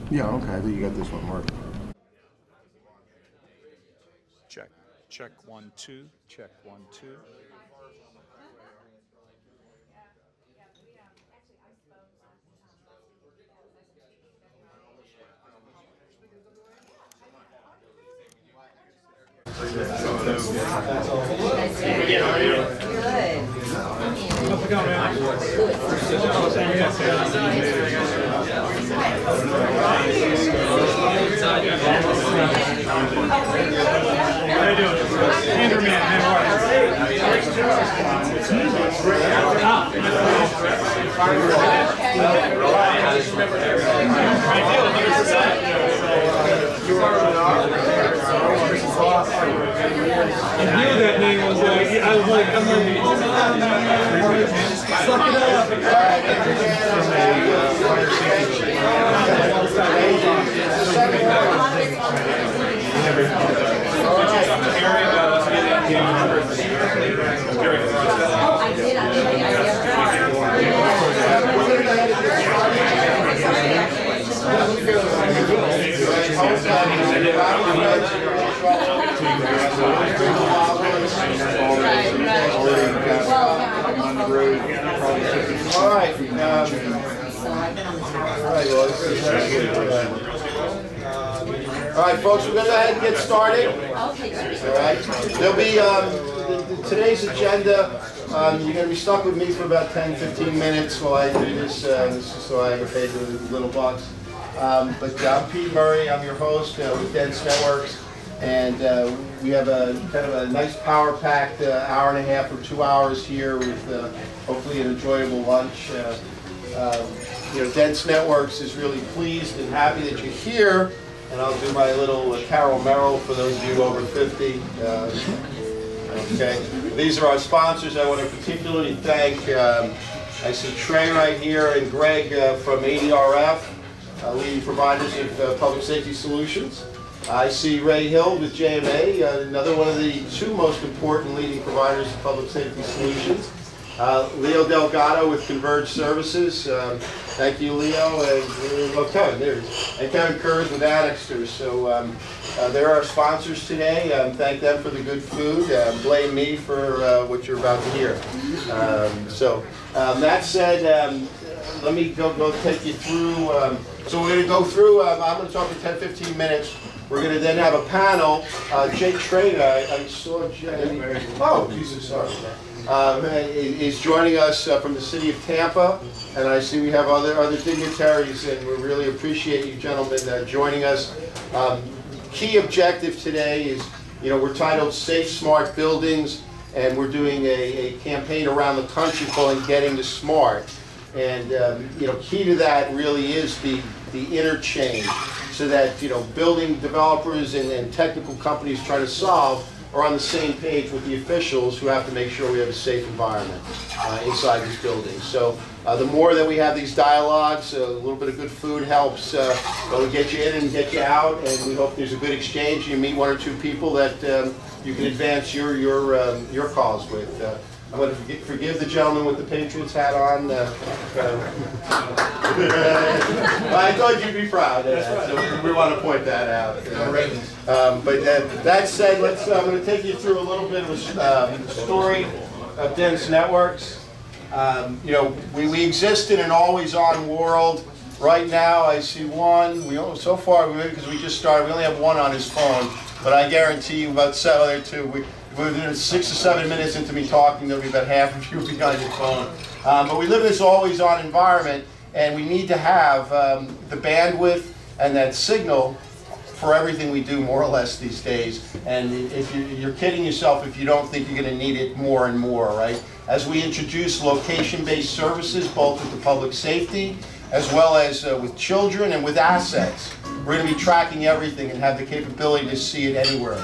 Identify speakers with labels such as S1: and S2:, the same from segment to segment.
S1: Yeah, okay. I think you got this one marked.
S2: Check. Check 1 2. Check 1 2.
S3: I knew that name was like, I was like, I'm like, suck it up.
S1: All right, folks, we're going to go ahead and get started. All right. There'll be today's agenda. You're going to be stuck with me for about 10-15 minutes while I do this. This is so I get paid the little bucks. But I'm Pete Murray. I'm your host with Dense Networks, and we have a kind of a nice power-packed hour and a half or 2 hours here with hopefully an enjoyable lunch. You know, Dense Networks is really pleased and happy that you're here, and I'll do my little Carol Merrill for those of you over 50. Okay, these are our sponsors. I want to particularly thank. I see Trey right here and Greg from ADRF. Leading providers of public safety solutions. I see Ray Hill with JMA, another one of the two most important leading providers of public safety solutions. Leo Delgado with Converge Services. Thank you, Leo. And Kevin, there he is. And Kevin Kurz with Annexters. So they're our sponsors today. Thank them for the good food. Blame me for what you're about to hear. That said, let me go take you through. So we're going to go through, I'm going to talk for 10-15 minutes. We're going to then have a panel. Jake Schrader, I saw Jake. Oh, Jesus, sorry. Is joining us from the city of Tampa. And I see we have other dignitaries, and we really appreciate you gentlemen joining us. Key objective today is, you know, we're titled Safe, Smart Buildings, and we're doing a campaign around the country calling Getting to Smart. And you know, key to that really is the interchange, so that, you know, building developers and technical companies trying to solve are on the same page with the officials who have to make sure we have a safe environment inside these buildings. So the more that we have these dialogues, a little bit of good food helps really get you in and get you out, and we hope there's a good exchange. You meet one or two people that you can advance your cause with. I'm going to forgive the gentleman with the Patriots hat on. I thought you'd be proud. So we want to point that out. But that said, I'm going to take you through a little bit of a story of Dense Networks. You know, we exist in an always-on world. Right now, I see one. So far, because we just started, we only have one on his phone. But I guarantee you, about 7 other two. Within 6 or 7 minutes into me talking, there'll be about half of you behind your phone. But we live in this always-on environment, and we need to have the bandwidth and that signal for everything we do, more or less, these days. And if you're kidding yourself if you don't think you're going to need it more and more, right? As we introduce location-based services, both with the public safety, as well as with children and with assets, we're going to be tracking everything and have the capability to see it anywhere.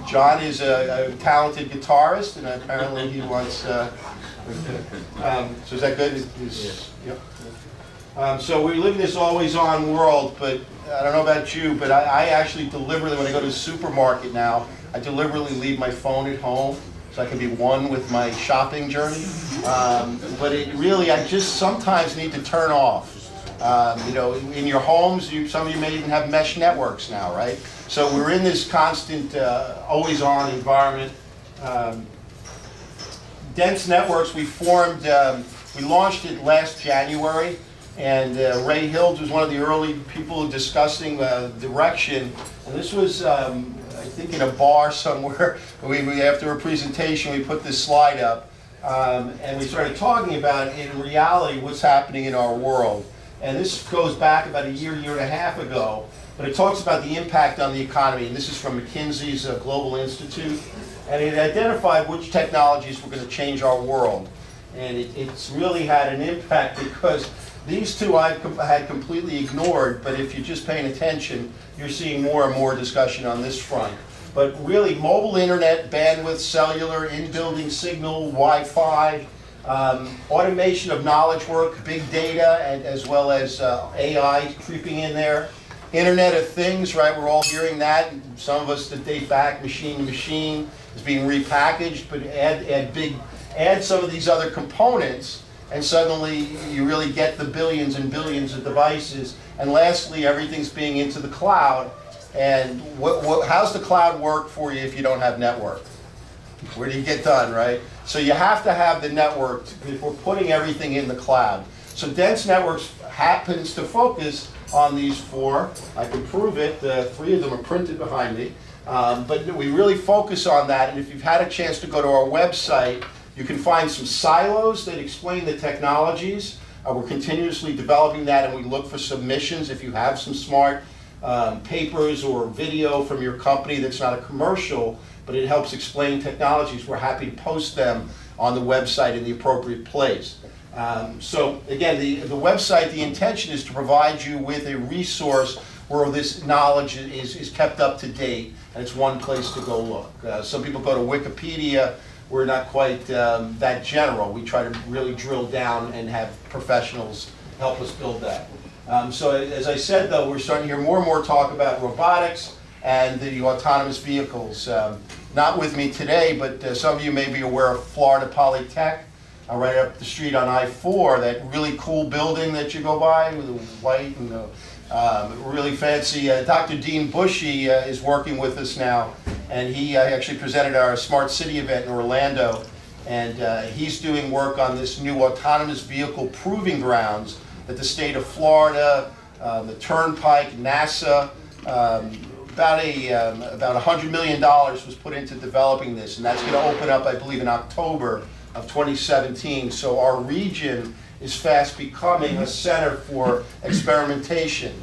S1: John is a talented guitarist, and apparently he wants. So is that good? Yes. Yep. So we live in this always-on world, but I don't know about you, but I actually deliberately, when I go to the supermarket now, I deliberately leave my phone at home so I can be one with my shopping journey. But it really, I just sometimes need to turn off You know, in your homes, some of you may even have mesh networks now, right? So we're in this constant, always-on environment. Dense networks, we formed, we launched it last January, and Ray Hills was one of the early people discussing direction. And this was, I think, in a bar somewhere. After a presentation, we put this slide up, and we started talking about, in reality, what's happening in our world. And this goes back about a year and a half ago, but it talks about the impact on the economy. And this is from McKinsey's Global Institute. And it identified which technologies were going to change our world. And it's really had an impact because these two I had completely ignored, but if you're just paying attention, you're seeing more and more discussion on this front. But really, mobile internet, bandwidth, cellular, in-building signal, Wi-Fi, automation of knowledge work, big data, and as well as AI creeping in there. Internet of Things, right? We're all hearing that. Some of us that date back, machine to machine, is being repackaged, but add some of these other components, and suddenly you really get the billions and billions of devices. And lastly, everything's being into the cloud. And how's the cloud work for you if you don't have network? Where do you get done, right? So you have to have the network if we're putting everything in the cloud. So dense networks happens to focus on these four. I can prove it. 3 of them are printed behind me. But we really focus on that. And if you've had a chance to go to our website, you can find some silos that explain the technologies. We're continuously developing that, and we look for submissions. If you have some smart papers or video from your company that's not a commercial, but it helps explain technologies, we're happy to post them on the website in the appropriate place. So again, the website, the intention is to provide you with a resource where this knowledge is kept up to date, and it's one place to go look. Some people go to Wikipedia. We're not quite that general. We try to really drill down and have professionals help us build that. So as I said, though, we're starting to hear more and more talk about robotics and the autonomous vehicles. Not with me today, but some of you may be aware of Florida Polytech, right up the street on I-4, that really cool building that you go by with the white and really fancy. Dr. Dean Bushy is working with us now, and he actually presented our Smart City event in Orlando, and he's doing work on this new autonomous vehicle proving grounds that the state of Florida, the Turnpike, NASA, about $100 million was put into developing this, and that's going to open up, I believe, in October of 2017. So our region is fast becoming a center for experimentation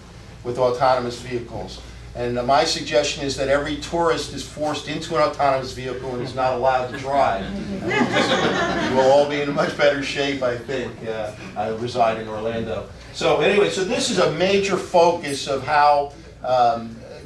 S1: with autonomous vehicles. And my suggestion is that every tourist is forced into an autonomous vehicle and is not allowed to drive. We'll all be in much better shape, I think. I reside in Orlando. So anyway, so this is a major focus of how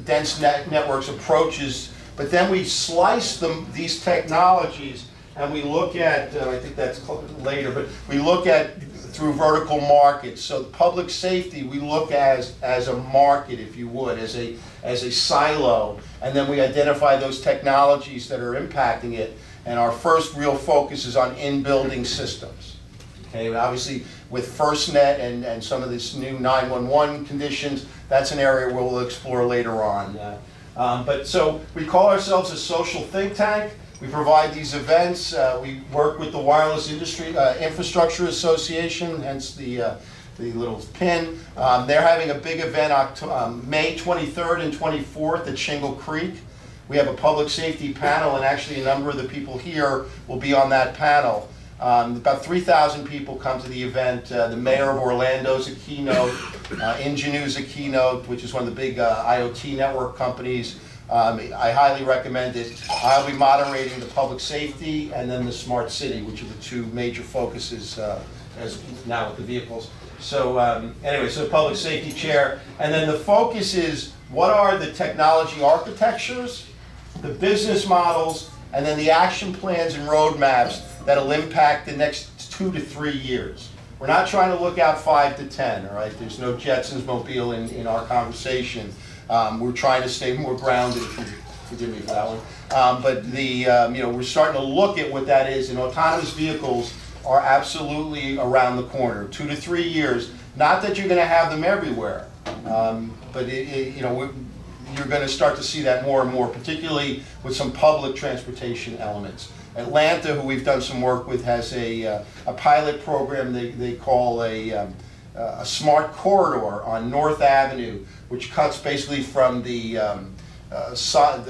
S1: dense networks approaches, but then we slice these technologies, and we look at, I think that's later, but we look at through vertical markets. So public safety we look as a market, if you would, as a silo, and then we identify those technologies that are impacting it. And our first real focus is on in-building systems. Okay, obviously with FirstNet and some of this new 911 conditions, that's an area we'll explore later on. But so we call ourselves a social think tank. We provide these events. We work with the Wireless Industry Infrastructure Association, hence the little pin. They're having a big event May 23rd and 24th at Shingle Creek. We have a public safety panel, and actually a number of the people here will be on that panel. About 3,000 people come to the event. The mayor of Orlando is a keynote. Ingenuity is a keynote, which is one of the big IoT network companies. I highly recommend it. I'll be moderating the public safety and then the smart city, which are the two major focuses as now with the vehicles. So anyway, so public safety chair. And then the focus is what are the technology architectures, the business models, and then the action plans and roadmaps that'll impact the next 2 to 3 years. We're not trying to look out 5 to 10, all right? There's no Jetsons mobile in our conversation. We're trying to stay more grounded. Forgive me for that one. But we're starting to look at what that is, and autonomous vehicles are absolutely around the corner. 2 to 3 years. Not that you're going to have them everywhere, but you know, you're going to start to see that more and more, particularly with some public transportation elements. Atlanta, who we've done some work with, has a pilot program they call a smart corridor on North Avenue, which cuts basically from the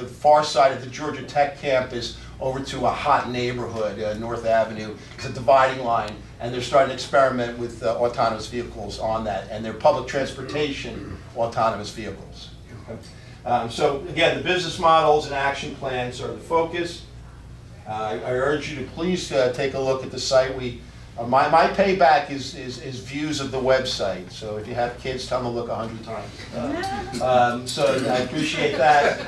S1: far side of the Georgia Tech campus over to a hot neighborhood, North Avenue. It's a dividing line, and they're starting to experiment with autonomous vehicles on that, and they're public transportation autonomous vehicles. So again, the business models and action plans are the focus. I urge you to please take a look at the site. My payback is views of the website. So if you have kids, tell them to look 100 times. So I appreciate that.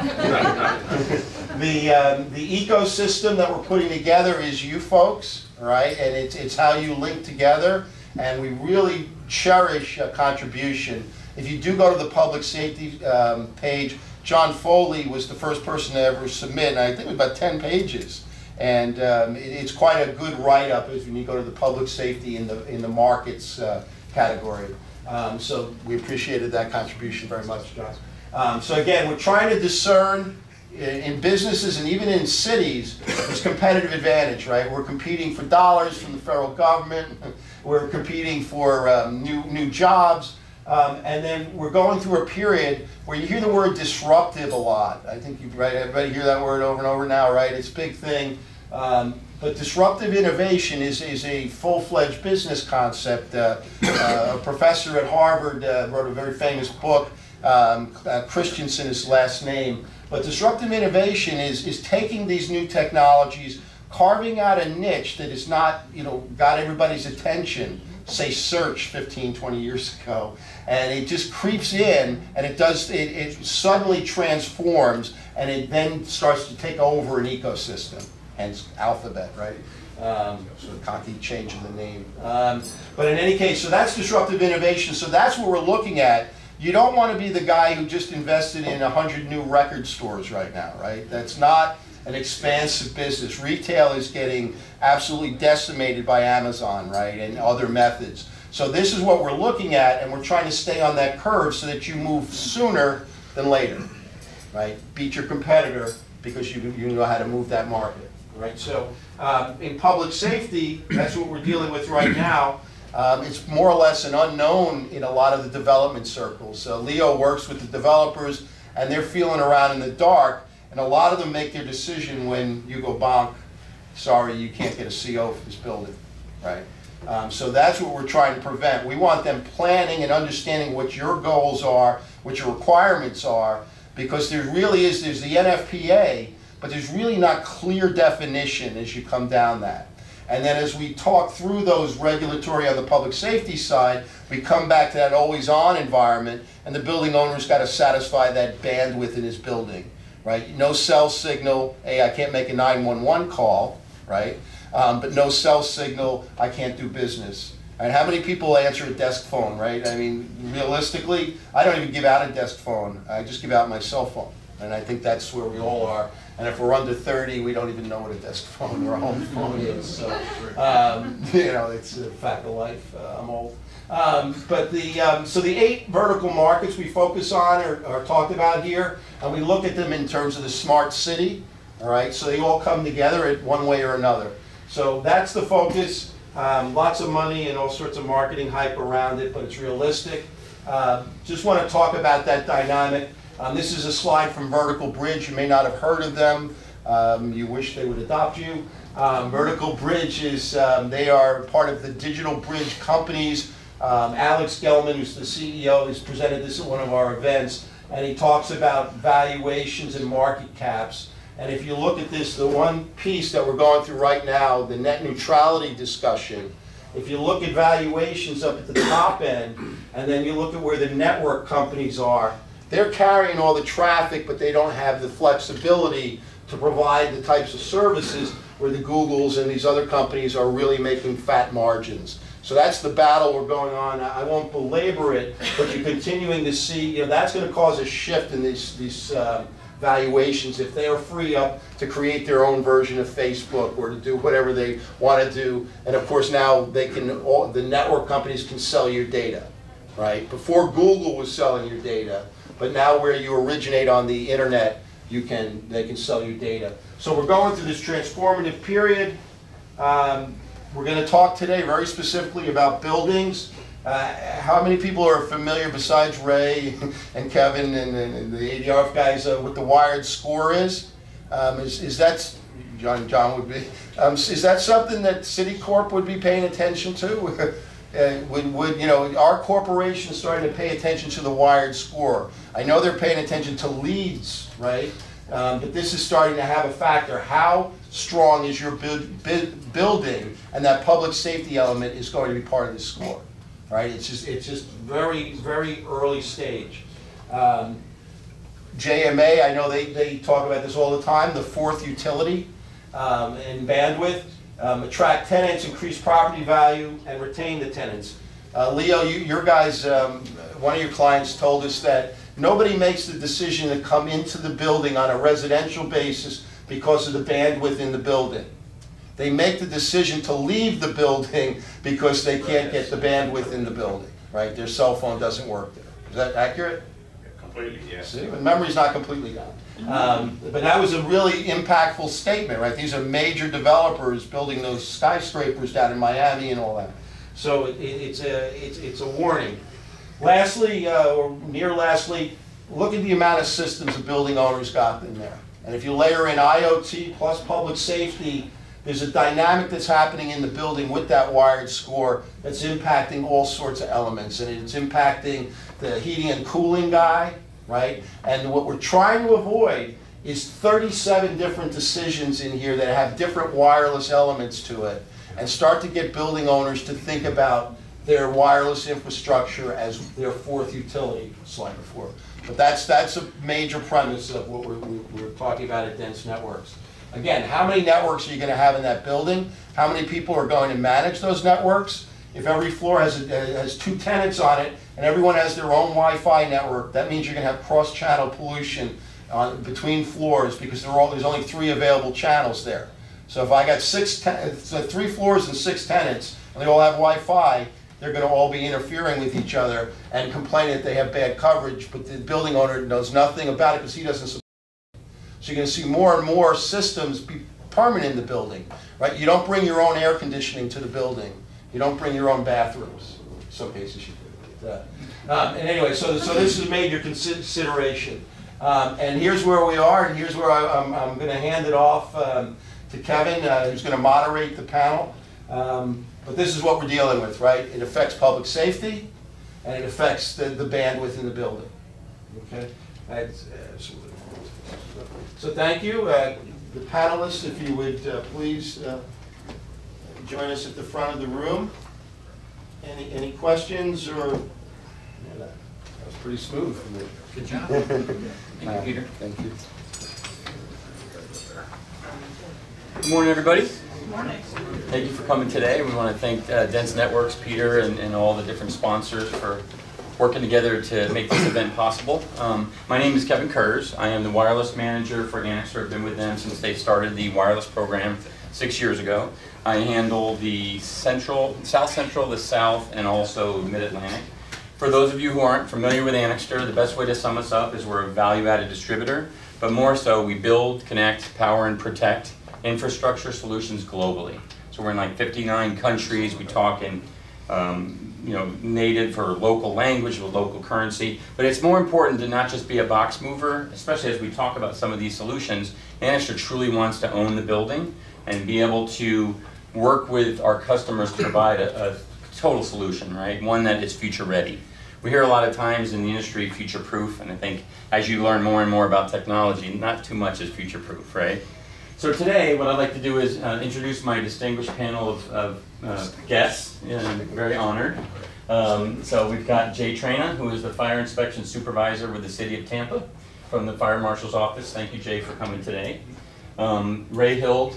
S1: The ecosystem that we're putting together is you folks, all right? And it's how you link together. And we really cherish a contribution. If you do go to the public safety page, John Foley was the first person to ever submit, and I think it was about 10 pages. And it's quite a good write-up when you go to the public safety in the markets category. So we appreciated that contribution very much, John. So again, we're trying to discern in businesses and even in cities this competitive advantage, right? We're competing for dollars from the federal government. We're competing for new jobs. And then we're going through a period where you hear the word disruptive a lot. I think everybody hear that word over and over now, right? It's a big thing. But disruptive innovation is a full-fledged business concept. A professor at Harvard wrote a very famous book. Christensen is his last name. But disruptive innovation is taking these new technologies, carving out a niche that is not, got everybody's attention, say search 15, 20 years ago, and it just creeps in, and it suddenly transforms, and it then starts to take over an ecosystem, hence Alphabet, right? Sort of cocky change of the name. But in any case, so that's disruptive innovation, so that's what we're looking at. You don't want to be the guy who just invested in 100 new record stores right now, right? That's not an expansive business. Retail is getting absolutely decimated by Amazon, right, and other methods. So this is what we're looking at, and we're trying to stay on that curve so that you move sooner than later, right? Beat your competitor because you know how to move that market, right? So in public safety, that's what we're dealing with right now. It's more or less an unknown in a lot of the development circles. Leo works with the developers, and they're feeling around in the dark. And a lot of them make their decision when you go bonk, sorry, you can't get a CO for this building, right? So that's what we're trying to prevent. We want them planning and understanding what your goals are, what your requirements are, because there's the NFPA, but there's really not clear definition as you come down that. And then as we talk through those regulatory on the public safety side, we come back to that always-on environment, and the building owner's got to satisfy that bandwidth in his building. Right? No cell signal, hey, I can't make a 911 call, right? But no cell signal, I can't do business. And how many people answer a desk phone, right? I mean, realistically, I don't even give out a desk phone. I just give out my cell phone. And I think that's where we all are. And if we're under 30, we don't even know what a desk phone or a home phone is. So, it's a fact of life. I'm old. So the 8 vertical markets we focus on are talked about here, and we look at them in terms of the smart city, all right? So they all come together in one way or another. So that's the focus. Lots of money and all sorts of marketing hype around it, but it's realistic. Just want to talk about that dynamic. This is a slide from Vertical Bridge. You may not have heard of them. You wish they would adopt you. Vertical Bridge is, they are part of the Digital Bridge companies. Alex Gelman, who's the CEO, has presented this at one of our events, and he talks about valuations and market caps. And if you look at this, the one piece that we're going through right now, the net neutrality discussion, if you look at valuations up at the top end, and then you look at where the network companies are, they're carrying all the traffic, but they don't have the flexibility to provide the types of services where the Googles and these other companies are really making fat margins. So that's the battle we're going on. I won't belabor it, but you're continuing to see, that's going to cause a shift in these valuations if they are free up to create their own version of Facebook or to do whatever they want to do. And of course now they can, the network companies can sell your data, right? Before Google was selling your data, but now where you originate on the internet, they can sell you data. So we're going through this transformative period. We're going to talk today very specifically about buildings. How many people are familiar, besides Ray and Kevin and the ADRF guys, what the wired score is? Is that, John would be, is that something that Citicorp would be paying attention to? Would you know, our corporation starting to pay attention to the wired score? I know they're paying attention to leads, right? But this is starting to have a factor. How strong is your building, and that public safety element is going to be part of the score, right? It's just very, very early stage. JMA, I know they talk about this all the time, the fourth utility in bandwidth. Attract tenants, increase property value, and retain the tenants. Leo, your guys, one of your clients told us that nobody makes the decision to come into the building on a residential basis because of the bandwidth in the building. They make the decision to leave the building because they can't get the bandwidth in the building, right? Their cell phone doesn't work there. Is that accurate?
S4: Completely, yes.
S1: See, but memory's not completely gone. But that was a really impactful statement, right? These are major developers building those skyscrapers down in Miami and all that. So it's a warning. Lastly, or near lastly, look at the amount of systems the building owners got in there. And if you layer in IoT plus public safety, there's a dynamic that's happening in the building with that wired score that's impacting all sorts of elements. And it's impacting the heating and cooling guy, right? And what we're trying to avoid is 37 different decisions in here that have different wireless elements to it, and start to get building owners to think about their wireless infrastructure as their fourth utility, slide before. But that's a major premise of what we're talking about at Dense Networks. Again, how many networks are you going to have in that building? How many people are going to manage those networks? If every floor has 2 tenants on it and everyone has their own Wi-Fi network, that means you're going to have cross-channel pollution between floors because there's only 3 available channels there. So if I got 3 floors and 6 tenants and they all have Wi-Fi, they're going to all be interfering with each other and complaining that they have bad coverage, but the building owner knows nothing about it because he doesn't support it. So you're going to see more and more systems be permanent in the building, right? You don't bring your own air conditioning to the building. You don't bring your own bathrooms. In some cases you do. And anyway, so this is a major consideration. And here's where we are, and here's where I'm going to hand it off to Kevin, who's going to moderate the panel. But this is what we're dealing with, right? It affects public safety, and it affects the bandwidth in the building. Okay? So thank you. The panelists, if you would please join us at the front of the room. Any questions or? Yeah, that was pretty smooth for me.
S5: Good job. Thank you, Peter.
S1: Thank you.
S5: Good morning, everybody.
S6: Good morning.
S5: Thank you for coming today. We want to thank Dense Networks, Peter, and all the different sponsors for working together to make this event possible. My name is Kevin Kurz. I am the wireless manager for Annixter. I've been with them since they started the wireless program 6 years ago. I handle the South Central, the South, and also Mid-Atlantic. For those of you who aren't familiar with Annixter, the best way to sum us up is we're a value-added distributor, but more so we build, connect, power, and protect infrastructure solutions globally. So we're in like 59 countries. We talk in native or local language with local currency. But it's more important to not just be a box mover, especially as we talk about some of these solutions. Annixter truly wants to own the building and be able to work with our customers to provide a total solution, right? One that is future ready. We hear a lot of times in the industry future proof, and I think as you learn more and more about technology, not too much is future proof, right? So today, what I'd like to do is introduce my distinguished panel of guests. I'm very honored. So we've got Jay Trena, who is the Fire Inspection Supervisor with the City of Tampa from the Fire Marshal's Office. Thank you, Jay, for coming today. Ray Hild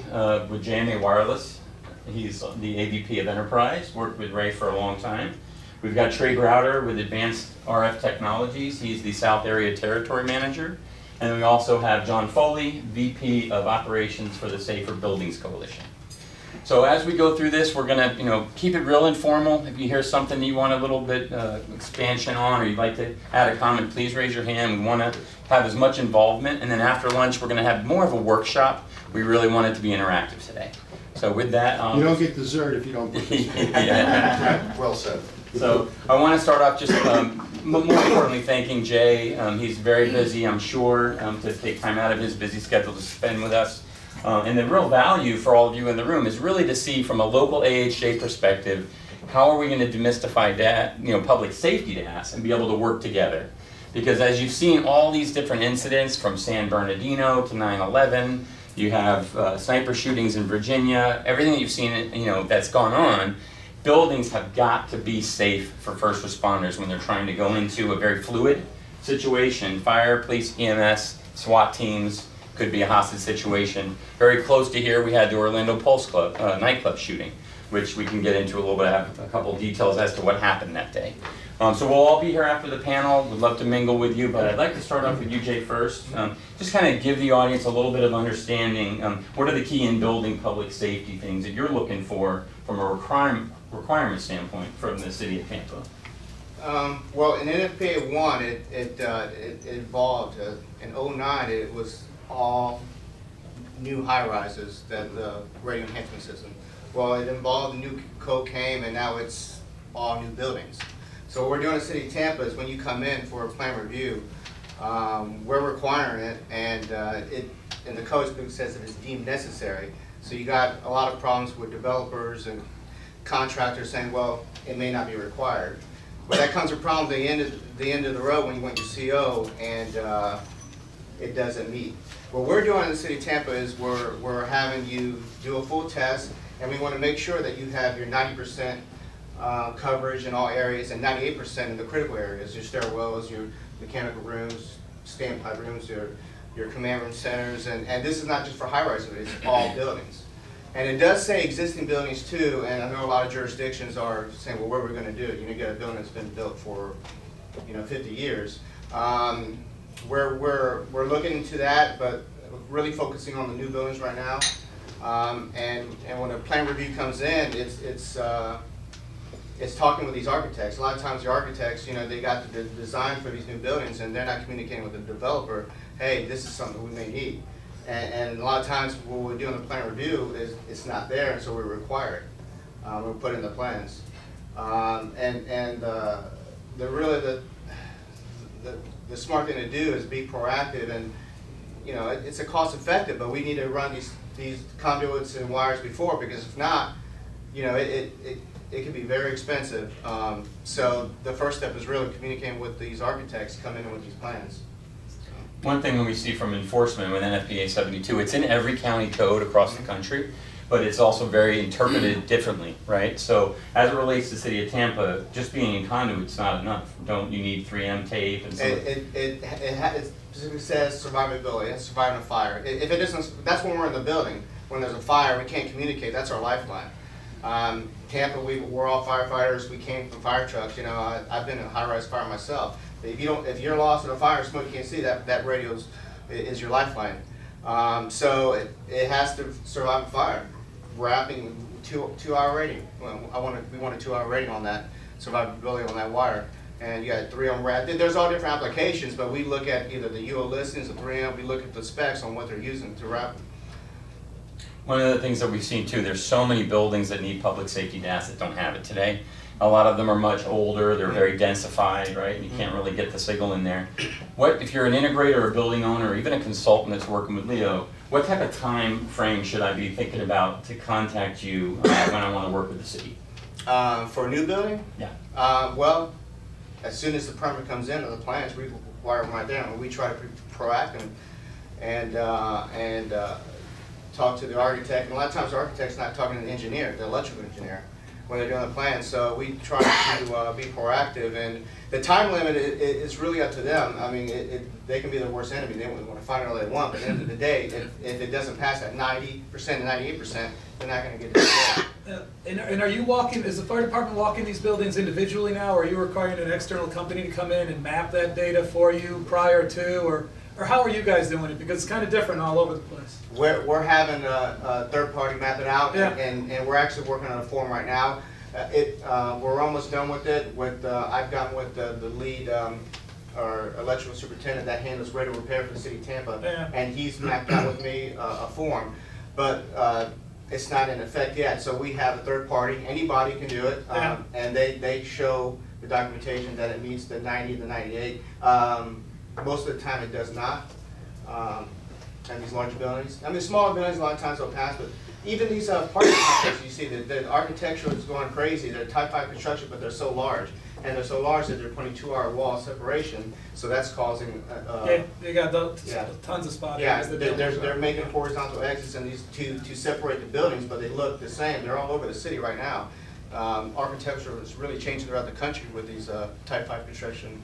S5: with JMA Wireless. He's the AVP of Enterprise, worked with Ray for a long time. We've got Trey Browder with Advanced RF Technologies. He's the South Area Territory Manager. And we also have John Foley, VP of Operations for the Safer Buildings Coalition. So as we go through this, we're going to keep it real informal. If you hear something you want a little bit expansion on, or you'd like to add a comment, please raise your hand. We want to have as much involvement. And then after lunch, we're going to have more of a workshop. We really want it to be interactive today. So with that,
S1: you don't get dessert if you don't participate.
S5: Yeah.
S1: Well said.
S5: So I want to start off just more importantly thanking Jay. He's very busy, I'm sure, to take time out of his busy schedule to spend with us. And the real value for all of you in the room is really to see from a local AHJ perspective, how are we going to demystify public safety DAS and be able to work together? Because as you've seen all these different incidents from San Bernardino to 9/11, you have sniper shootings in Virginia, everything that you've seen that's gone on, buildings have got to be safe for first responders when they're trying to go into a very fluid situation. Fire, police, EMS, SWAT teams, could be a hostage situation. Very close to here, we had the Orlando Pulse Club, nightclub shooting, which we can get into a little bit. I have a couple of details as to what happened that day. So we'll all be here after the panel. We'd love to mingle with you, but I'd like to start off with you, Jay, first. Just kind of give the audience a little bit of understanding. What are the key in-building public safety things that you're looking for from a requirement standpoint from the city of Tampa?
S4: Well, in NFPA 1, it involved, in 09, it was all new high-rises, that the radio enhancement system. Well, it involved, the new code came, and now it's all new buildings. So what we're doing in the city of Tampa is when you come in for a plan review, we're requiring it, and the code says that it's deemed necessary. So you got a lot of problems with developers and contractors saying, well, it may not be required. But that comes a problem at the end of the road when you want your CO and it doesn't meet. What we're doing in the city of Tampa is we're having you do a full test, and we want to make sure that you have your 90% coverage in all areas and 98% in the critical areas, your stairwells, your mechanical rooms, standpipe rooms, your command room centers, and this is not just for high-rises, it's all buildings. And it does say existing buildings too, and I know a lot of jurisdictions are saying, well, what are we going to do? You get a building that's been built for 50 years. We're looking into that, but really focusing on the new buildings right now. And when a plan review comes in, it's talking with these architects. A lot of times the architects, they got the design for these new buildings, and they're not communicating with the developer, hey, this is something we may need. And a lot of times what we're doing the plan review is it's not there, and so we require it. We put in the plans. The smart thing to do is be proactive, and it's a cost effective, but we need to run these conduits and wires before, because if not, it can be very expensive. So the first step is really communicating with these architects, come in with these plans.
S5: One thing we see from enforcement with NFPA 72, it's in every county code across the country, but it's also very interpreted differently, right? So as it relates to the city of Tampa, just being in conduit's not enough. You need 3M tape and so
S4: it specifically says survivability, it's surviving a fire. If it doesn't, that's when we're in the building. When there's a fire, we can't communicate, that's our lifeline. Tampa, we're all firefighters, we came from fire trucks, I've been in a high-rise fire myself. If you're lost in a fire, smoke you can't see, that radio is your lifeline. So it has to survive a fire. Wrapping two-hour rating. We want a 2-hour rating on that survivability on that wire. And you got 3M wrap. There's all different applications, but we look at either the UO listings, the 3M. We look at the specs on what they're using to wrap them.
S5: One of the things that we've seen too, there's so many buildings that need public safety DAS that don't have it today. A lot of them are much older, they're very densified, right? And you can't really get the signal in there. What, if you're an integrator or a building owner or even a consultant that's working with Leo, what type of time frame should I be thinking about to contact you when I want to work with the city?
S4: For a new building?
S5: Yeah.
S4: Well, as soon as the permit comes in or the plans, we wire them right there. And we try to be proactive and talk to the architect. And a lot of times the architect's not talking to the engineer, the electrical engineer, when they're doing the plan. So we try to be proactive, and the time limit is really up to them. I mean, they can be the worst enemy. They want to find it all they want, but at the end of the day, if it doesn't pass that 90% to 98%, they're not going to get it.
S3: And are you walking, is the fire department walking these buildings individually now, or are you requiring an external company to come in and map that data for you prior to, or Or how are you guys doing it? Because it's kind of different all over the place.
S4: We're having a third party map it out,
S3: Yeah.
S4: and we're actually working on a form right now. We're almost done with it. I've gotten with the lead, our electrical superintendent that handles radio repair for the city of Tampa,
S3: Yeah.
S4: and he's mapped out with me a form, but it's not in effect yet. So we have a third party. Anybody can do it,
S3: Yeah.
S4: and they show the documentation that it meets the 90, the 98. Most of the time it does not. And these larger buildings. I mean, smaller buildings a lot of times will pass, but even these apartment complexes, you see that the architecture is going crazy. They're type 5 construction, but they're so large. And they're so large that they're putting 2-hour wall separation, so that's causing...
S3: Yeah, you got
S4: yeah.
S3: tons of spots.
S4: Yeah, they're making horizontal exits in these to separate the buildings, but they look the same. They're all over the city right now. Architecture is really changing throughout the country with these type 5 construction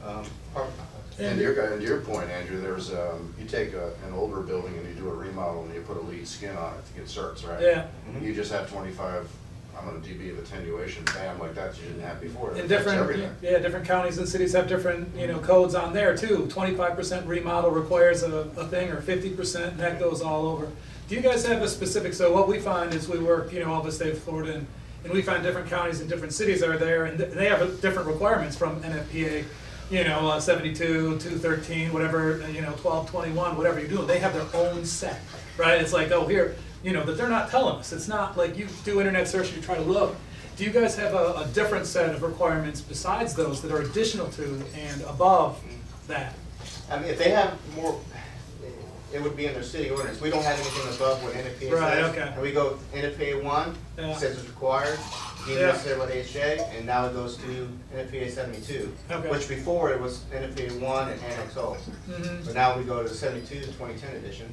S4: apartment complexes.
S6: And to your point, Andrew, there's you take an older building and you do a remodel and you put a lead skin on it to get certs, right?
S3: Yeah.
S6: You just have 25, I'm on a dB of attenuation, bam, like that you didn't have before.
S3: In
S6: That's everything.
S3: different counties and cities have different, codes on there too. 25% remodel requires a thing, or 50%, and that goes all over. Do you guys have a specific? So what we find is we work, all the state of Florida, and we find different counties and different cities are there, and they have different requirements from NFPA. 72, 213, whatever, 1221, whatever you're doing, they have their own set, right? It's like, oh, here, that they're not telling us. It's not like you do internet search and you try to look. Do you guys have a different set of requirements besides those that are additional to and above that?
S4: I mean, if they have more, it would be in their city ordinance. We don't have anything above what NFPA
S3: Right,
S4: says.
S3: okay.
S4: And we go NFPA 1,
S3: Yeah.
S4: says it's required, deemed necessary by the HJ, and now it goes to NFPA 72.
S3: Okay.
S4: Which before it was NFPA 1 and Annex O. But now we go to 72, the 2010 edition,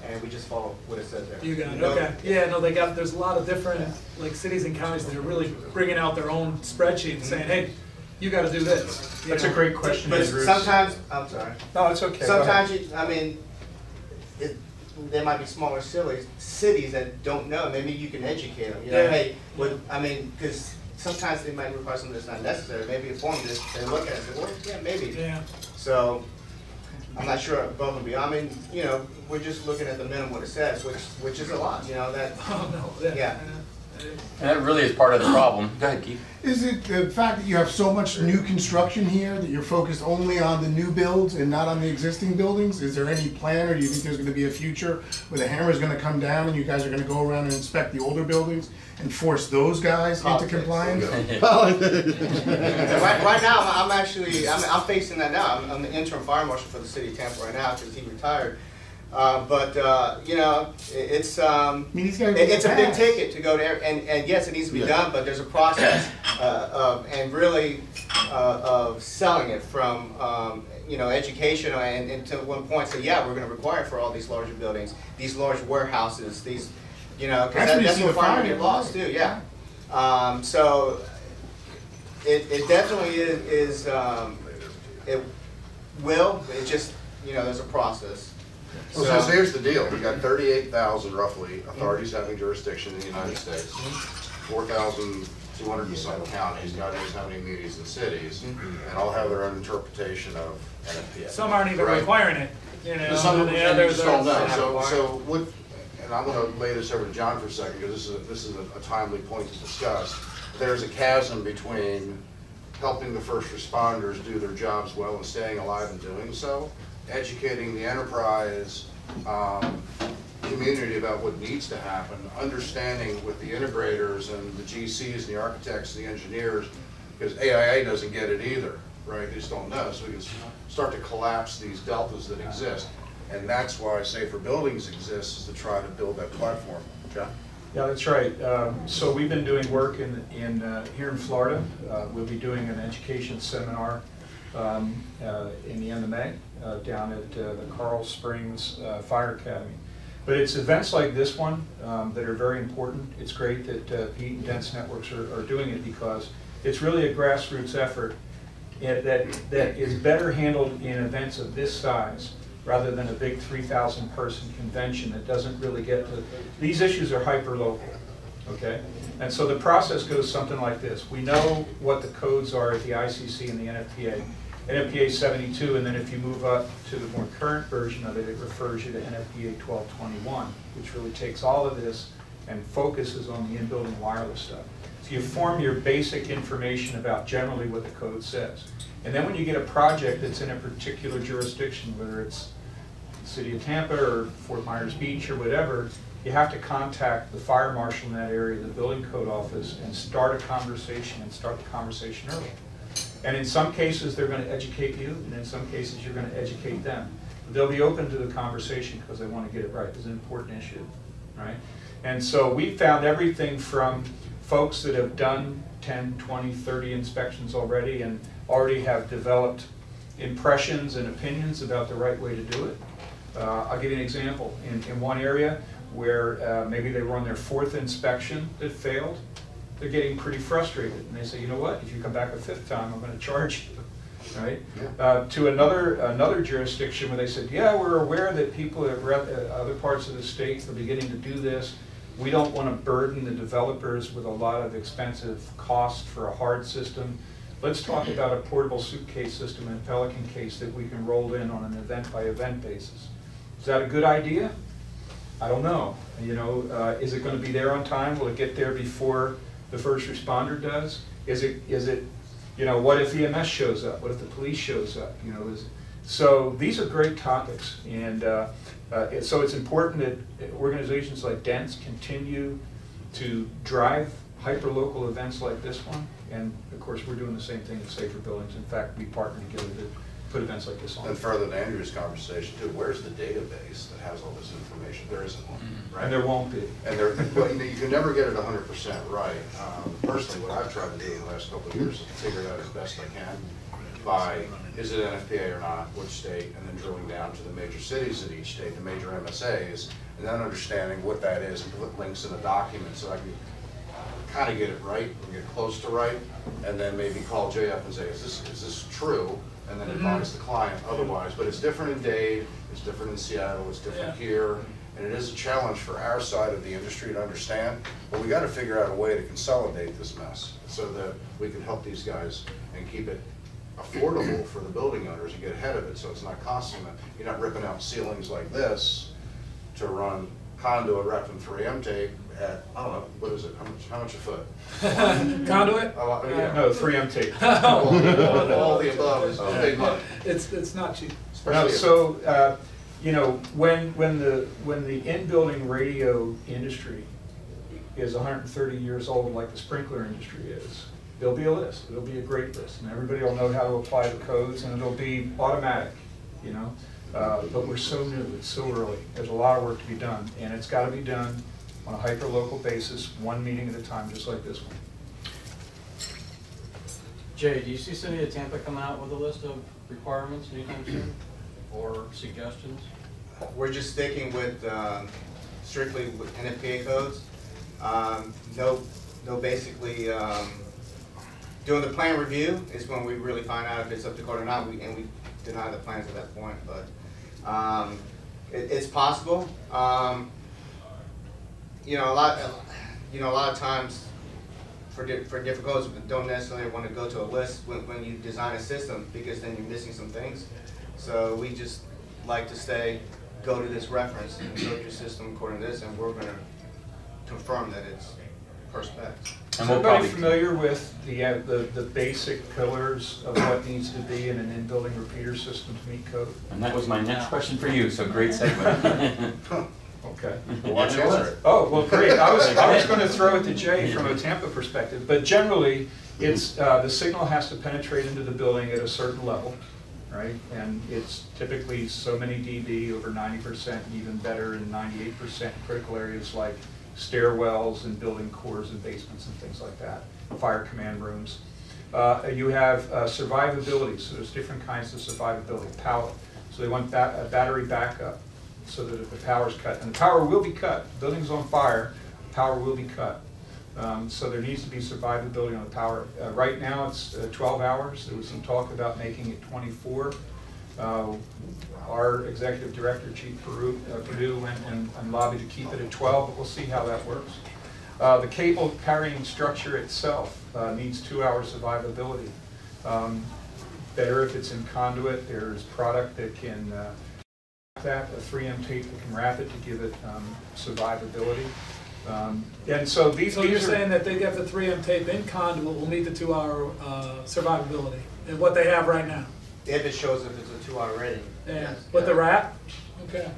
S4: and we just follow what it says there.
S3: You got it, okay. Yeah, no, there's a lot of different, cities and counties that are really bringing out their own spreadsheet and saying, hey, you gotta do this.
S7: That's a great question,
S4: But
S7: Andrew.
S4: sometimes, I'm sorry.
S7: No, it's okay.
S4: Sometimes, there might be smaller cities that don't know. Maybe you can educate them.
S3: Yeah.
S4: Hey, because sometimes they might require something that's not necessary. Maybe a form just they look at it and say, well, yeah, maybe.
S3: Yeah.
S4: So I'm not sure above and beyond. I mean, we're just looking at the minimum what it says, which is a lot. That.
S3: Oh no.
S4: Yeah.
S5: And that really is part of the problem. Go ahead, Keith.
S8: Is it the fact that you have so much new construction here that you're focused only on the new builds and not on the existing buildings? Is there any plan, or do you think there's going to be a future where the hammer is going to come down and you guys are going to go around and inspect the older buildings and force those guys into compliance?
S4: Right now, I'm facing that now. I'm the interim fire marshal for the city of Tampa right now because he retired. It's it's a big ticket to go there, and yes, it needs to be done, but there's a process and really of selling it from education and to one point say, yeah, we're going to require it for all these larger buildings, these large warehouses, these because that's where fire get lost too. Yeah. So it definitely is it will. It just there's a process.
S6: So here's the deal. We got 38,000 roughly authorities having jurisdiction in the United States, 4,200 and some counties, God knows how many munis and cities, and all have their own interpretation of NFPA.
S3: Some aren't even requiring it.
S6: Some of them
S3: others
S6: just don't know.
S3: are.
S6: So what? And I'm going to lay this over to John for a second because this is a timely point to discuss. There's a chasm between helping the first responders do their jobs well and staying alive and doing so, educating the enterprise community about what needs to happen, understanding with the integrators and the GCs and the architects and the engineers, because AIA doesn't get it either, right? They just don't know. So we can start to collapse these deltas that exist. And that's why Safer Buildings exists, is to try to build that platform. John?
S7: Yeah, that's right. So we've been doing work here in Florida. We'll be doing an education seminar in the end of May down at the Carl Springs Fire Academy. But it's events like this one that are very important. It's great that Pete and Dense Networks are doing it because it's really a grassroots effort that is better handled in events of this size rather than a big 3,000 person convention that doesn't really get to, these issues are hyper-local, okay? And so the process goes something like this. We know what the codes are at the ICC and the NFPA. NFPA 72, and then if you move up to the more current version of it, it refers you to NFPA 1221, which really takes all of this and focuses on the in-building wireless stuff. So you form your basic information about generally what the code says. And then when you get a project that's in a particular jurisdiction, whether it's the city of Tampa or Fort Myers Beach or whatever, you have to contact the fire marshal in that area, the building code office, and start a conversation, and start the conversation early. And in some cases, they're going to educate you, and in some cases, you're going to educate them. But they'll be open to the conversation because they want to get it right. It's an important issue, right? And so we found everything from folks that have done 10, 20, 30 inspections already and already have developed impressions and opinions about the right way to do it. I'll give you an example. In one area where maybe they were on their 4th inspection that failed, they're getting pretty frustrated. And they say, you know what, if you come back a 5th time, I'm going to charge you, right? Yeah. To another jurisdiction where they said, yeah, we're aware that people at other parts of the state are beginning to do this. We don't want to burden the developers with a lot of expensive costs for a hard system. Let's talk about a portable suitcase system in a Pelican case that we can roll in on an event-by-event basis. Is that a good idea? I don't know. You know, is it going to be there on time? Will it get there before the first responder does? Is it, you know, what if EMS shows up? What if the police shows up? You know, so these are great topics, and so it's important that organizations like DENS continue to drive hyperlocal events like this one, and of course we're doing the same thing at Safer Buildings. In fact, we partner together to put events like this on.
S6: And further to Andrew's conversation too, where's the database that has all this information? There isn't one, right?
S7: And there won't be.
S6: And well, you can never get it 100% right. Personally, what I've tried to do in the last couple of years is to figure it out as best I can by, is it NFPA or not, which state, and then drilling down to the major cities of each state, the major MSAs, and then understanding what that is and put links in a document so I can kind of get it right or get close to right, and then maybe call Jay up and say, is this true? And then advise the client otherwise. But it's different in Dade, it's different in Seattle, it's different here, and it is a challenge for our side of the industry to understand. But we got to figure out a way to consolidate this mess so that we can help these guys and keep it affordable for the building owners and get ahead of it so it's not costing them. You're not ripping out ceilings like this to run conduit wrapped in 3M tape at, I don't know, what is it, how much a foot?
S3: Conduit?
S6: Oh, yeah.
S7: No, 3M tape.
S6: all the above is big money.
S3: It's not cheap.
S7: No, so you know, when the in-building radio industry is 130 years old, like the sprinkler industry is, there'll be a list. It'll be a great list, and everybody will know how to apply the codes, and it'll be automatic, you know. But we're so new, it's so early. There's a lot of work to be done, and it's got to be done on a hyper-local basis, one meeting at a time, just like this one.
S9: Jay, do you see City of Tampa come out with a list of requirements anytime soon, or suggestions?
S4: We're just sticking with strictly with NFPA codes. No, basically doing the plan review is when we really find out if it's up to code or not. We deny the plans at that point, but it's possible. You know, a lot of times for different codes, don't necessarily want to go to a list when you design a system, because then you're missing some things. So we just like to go to this reference and build your system according to this, and we're going to confirm that it's per specs.
S7: Is everybody familiar with the basic pillars of what needs to be in an in-building repeater system to meet code?
S5: And that was my next question for you, so great segue.
S7: Okay.
S6: Watch answer it.
S7: Oh, well, great. I was going to throw it to Jay from a Tampa perspective, but generally, it's the signal has to penetrate into the building at a certain level, right? And it's typically so many dB, over 90%, even better in 98% critical areas like stairwells and building cores and basements and things like that, fire command rooms. You have survivability, so there's different kinds of survivability. Power, so they want a battery backup, so that if the power's cut, and the power will be cut, the building's on fire, power will be cut. So there needs to be survivability on the power. Right now it's 12 hours. There was some talk about making it 24. Our executive director, Chief Perdue, went and lobbied to keep it at 12, but we'll see how that works. The cable carrying structure itself needs 2 hours survivability. better if it's in conduit. There's product that can that, a 3M tape that can wrap it to give it survivability. And so these
S3: So you're
S7: are
S3: saying that they get the 3M tape in conduit will meet the 2-hour survivability, and what they have right now?
S4: If it shows if it's a 2-hour rating.
S3: Yeah,
S4: Yes.
S3: with the wrap? Okay.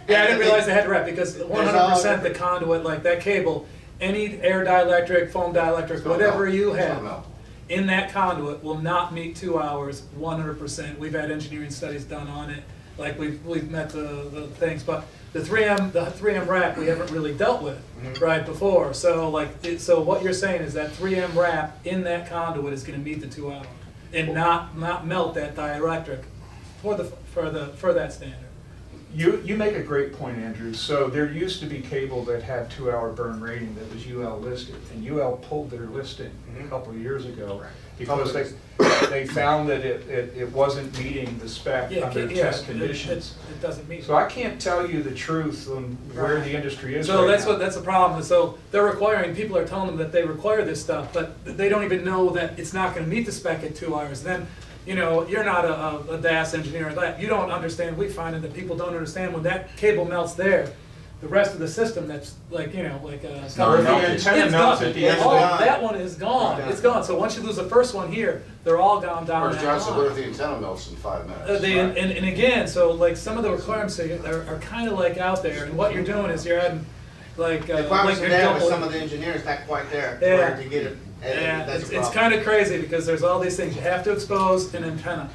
S3: Yeah, I didn't realize they had the wrap, because 100% the conduit, like that cable, any air dielectric, foam dielectric, whatever you have in that conduit will not meet 2 hours 100%. We've had engineering studies done on it, like we've met the things, but the 3M wrap we haven't really dealt with right before. So so what you're saying is that 3M wrap in that conduit is going to meet the 2 hour and not melt that dielectric for that standard.
S7: You make a great point, Andrew. So there used to be cable that had 2-hour burn rating that was UL listed, and UL pulled their listing a couple of years ago because they found that it wasn't meeting the spec under test conditions.
S3: It doesn't meet.
S7: So I can't tell you the truth on where the industry is.
S3: So
S7: right now.
S3: that's the problem. So they're requiring, people are telling them that they require this stuff, but they don't even know that it's not going to meet the spec at 2 hours. Then, you know, you're not a DAS engineer or that. You don't understand. We find that people don't understand when that cable melts there, the rest of the system that's like, you know, like a
S7: antenna melts at the end.
S3: That one is gone. It's gone. So once you lose the first one here, they're all gone down.
S6: Whereas John said, what if the antenna melts in 5 minutes?
S3: And again, so like some of the requirements are kind of like out there, and what you're doing is you're adding like
S4: the requirements are there, but some of the engineers not quite there to get it.
S3: Yeah, it's kind of crazy because there's all these things. You have to expose an antenna.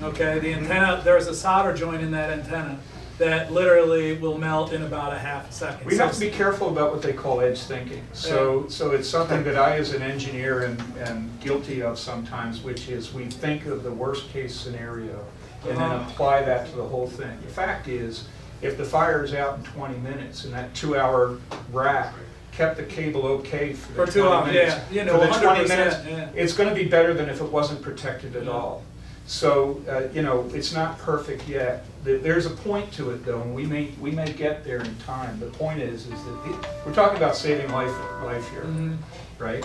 S3: Okay, the antenna, there's a solder joint in that antenna that literally will melt in about a half a second.
S7: We have to be careful about what they call edge thinking. So it's something that I as an engineer am guilty of sometimes, which is we think of the worst case scenario and then apply that to the whole thing. The fact is, if the fire is out in 20 minutes and that 2-hour rack kept the cable okay for the 20 minutes,
S3: you know,
S7: for the 20
S3: 100%,
S7: minutes, it's going to be better than if it wasn't protected at all. So, you know, it's not perfect yet. There's a point to it, though, and we may get there in time. The point is that we're talking about saving life here, right?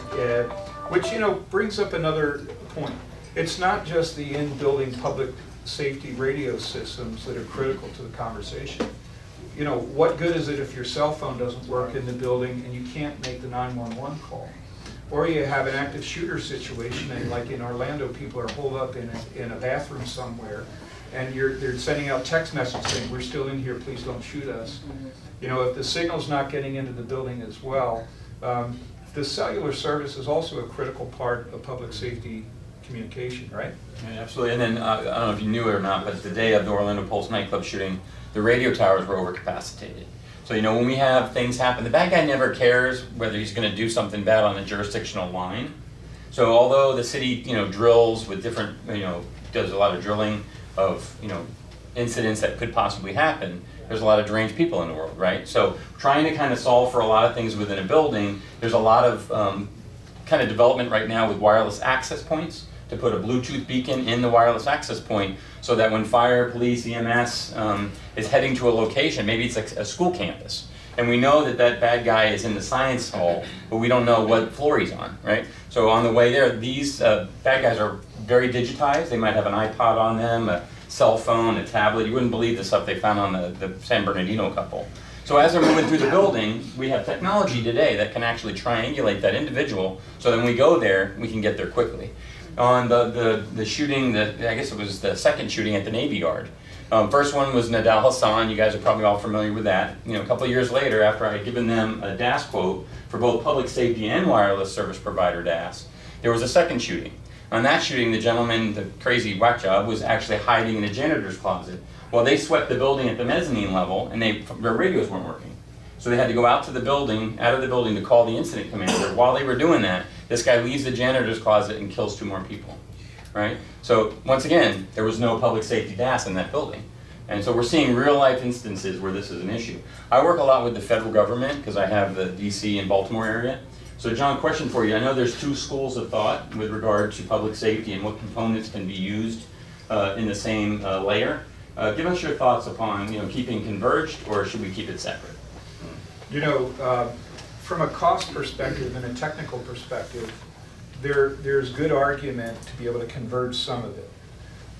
S7: Which, you know, brings up another point. It's not just the in-building public safety radio systems that are critical to the conversation. You know, what good is it if your cell phone doesn't work in the building and you can't make the 911 call? Or you have an active shooter situation, and like in Orlando, people are holed up in a bathroom somewhere, and they're sending out text messages saying, "We're still in here, please don't shoot us." You know, if the signal's not getting into the building as well, the cellular service is also a critical part of public safety communication, right?
S5: Yeah, absolutely. And then I don't know if you knew it or not, but the day of the Orlando Pulse nightclub shooting, the radio towers were overcapacitated. So, you know, when we have things happen, the bad guy never cares whether he's going to do something bad on the jurisdictional line. So although the city, you know, drills with different, you know, does a lot of drilling of, you know, incidents that could possibly happen, there's a lot of deranged people in the world, right? So trying to kind of solve for a lot of things within a building, there's a lot of kind of development right now with wireless access points to put a Bluetooth beacon in the wireless access point so that when fire, police, EMS is heading to a location, maybe it's like a school campus, and we know that that bad guy is in the science hall, but we don't know what floor he's on, right? So on the way there, these bad guys are very digitized. They might have an iPod on them, a cell phone, a tablet. You wouldn't believe the stuff they found on the San Bernardino couple. So as they're moving through the building, we have technology today that can actually triangulate that individual so that when we go there, we can get there quickly. On the shooting, I guess it was the second shooting at the Navy Yard. First one was Nadal Hassan. You guys are probably all familiar with that. You know, a couple of years later, after I had given them a DAS quote for both public safety and wireless service provider DAS, there was a second shooting. On that shooting, the gentleman, the crazy whack job, was actually hiding in a janitor's closet. Well, they swept the building at the mezzanine level, and their radios weren't working. So they had to go out of the building to call the incident commander. While they were doing that, this guy leaves the janitor's closet and kills 2 more people, right? So once again, there was no public safety DAS in that building. And so we're seeing real life instances where this is an issue. I work a lot with the federal government because I have the DC and Baltimore area. So John, question for you. I know there's 2 schools of thought with regard to public safety and what components can be used in the same layer. Give us your thoughts upon, you know, keeping converged, or should we keep it separate?
S7: You know, from a cost perspective and a technical perspective, there's good argument to be able to converge some of it.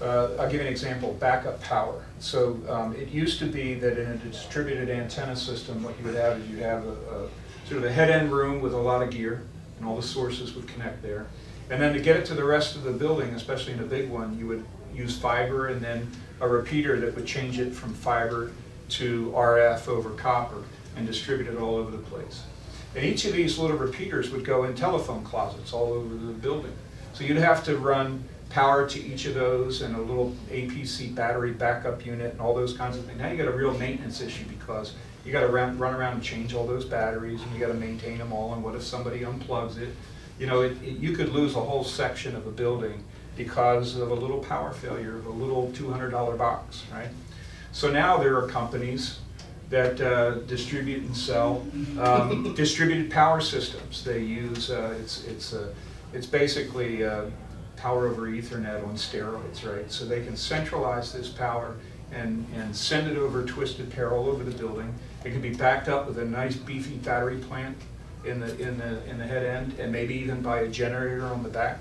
S7: I'll give you an example, backup power. So it used to be that in a distributed antenna system, what you would have is you'd have a sort of a head-end room with a lot of gear, and all the sources would connect there. And then to get it to the rest of the building, especially in a big one, you would use fiber and then a repeater that would change it from fiber to RF over copper and distribute it all over the place. And each of these little repeaters would go in telephone closets all over the building. So you'd have to run power to each of those and a little APC battery backup unit and all those kinds of things. Now you got a real maintenance issue because you got to run around and change all those batteries, and you got to maintain them all, and what if somebody unplugs it? You know, you could lose a whole section of a building because of a little power failure of a little $200 box, right? So now there are companies that distribute and sell distributed power systems. They use, it's basically power over Ethernet on steroids, right? So they can centralize this power and send it over twisted pair all over the building. It can be backed up with a nice beefy battery plant in the head end, and maybe even by a generator on the back.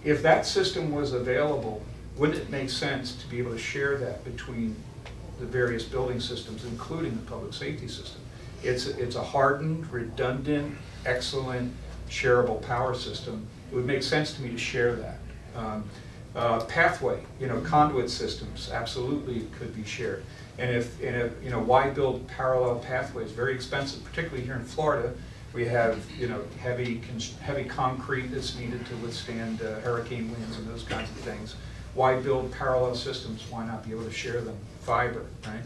S7: If that system was available, wouldn't it make sense to be able to share that between the various building systems, including the public safety system? It's a hardened, redundant, excellent, shareable power system. It would make sense to me to share that. Pathway, conduit systems absolutely could be shared. And if why build parallel pathways? Very expensive, particularly here in Florida. We have heavy concrete that's needed to withstand hurricane winds and those kinds of things. Why build parallel systems? Why not be able to share them? Fiber, right?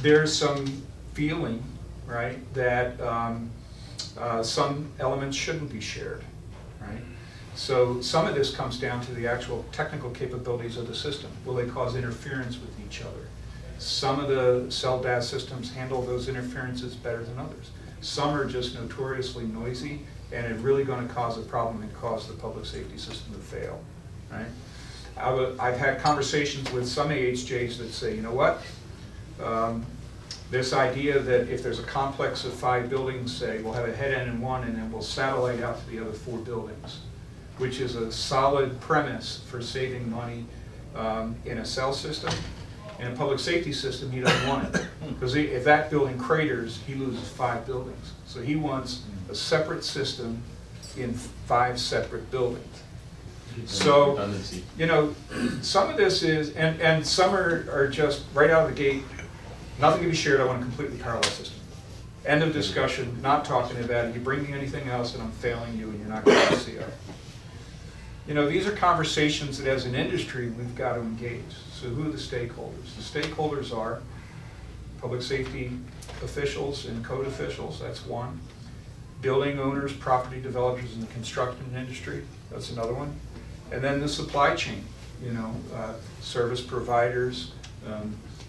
S7: There's some feeling, right, that some elements shouldn't be shared, right? So some of this comes down to the actual technical capabilities of the system. Will they cause interference with each other? Some of the cell DAS systems handle those interferences better than others. Some are just notoriously noisy, and it's really going to cause a problem and cause the public safety system to fail, right? I've had conversations with some AHJs that say, you know what, this idea that if there's a complex of 5 buildings, say, we'll have a head end in one and then we'll satellite out to the other 4 buildings, which is a solid premise for saving money in a cell system. In a public safety system, he doesn't want it. Because if that building craters, he loses 5 buildings. So he wants a separate system in 5 separate buildings. So, some of this is, and some are just right out of the gate, nothing can be shared, I want a completely parallel system. End of discussion, not talking about it. You bring me anything else and I'm failing you and you're not going to see it. These are conversations that as an industry we've got to engage. So who are the stakeholders? The stakeholders are public safety officials and code officials, that's one. Building owners, property developers in the construction industry, that's another one. And then the supply chain, service providers,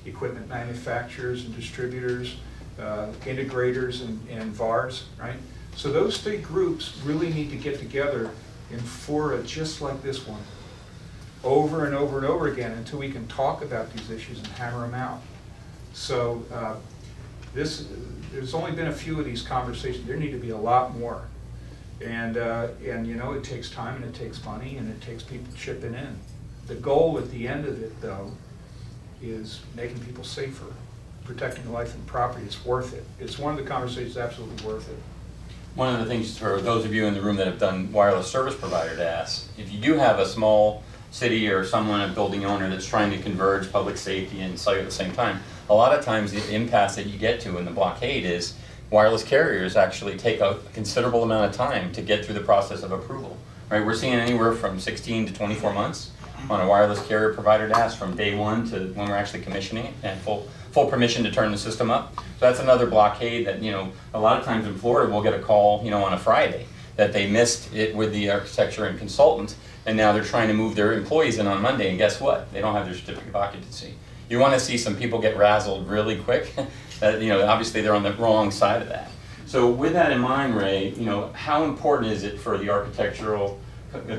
S7: equipment manufacturers and distributors, integrators and VARs, right? So those 3 groups really need to get together in fora just like this one, over and over and over again until we can talk about these issues and hammer them out. So there's only been a few of these conversations. There need to be a lot more. And it takes time and it takes money and it takes people chipping in. The goal at the end of it, though, is making people safer, protecting life and property. It's worth it. It's one of the conversations absolutely worth it.
S5: One of the things for those of you in the room that have done wireless service provider tasks, if you do have a small city or someone, a building owner that's trying to converge public safety and cellular at the same time, a lot of times the impasse that you get to in the blockade is wireless carriers actually take a considerable amount of time to get through the process of approval. Right? We're seeing anywhere from 16 to 24 months on a wireless carrier provider task from day 1 to when we're actually commissioning it and full permission to turn the system up. So that's another blockade that, a lot of times in Florida we'll get a call, on a Friday that they missed it with the architecture and consultant, and now they're trying to move their employees in on Monday, and guess what? They don't have their certificate of occupancy. You want to see some people get razzled really quick. Obviously they're on the wrong side of that. So with that in mind, Ray, how important is it for the architectural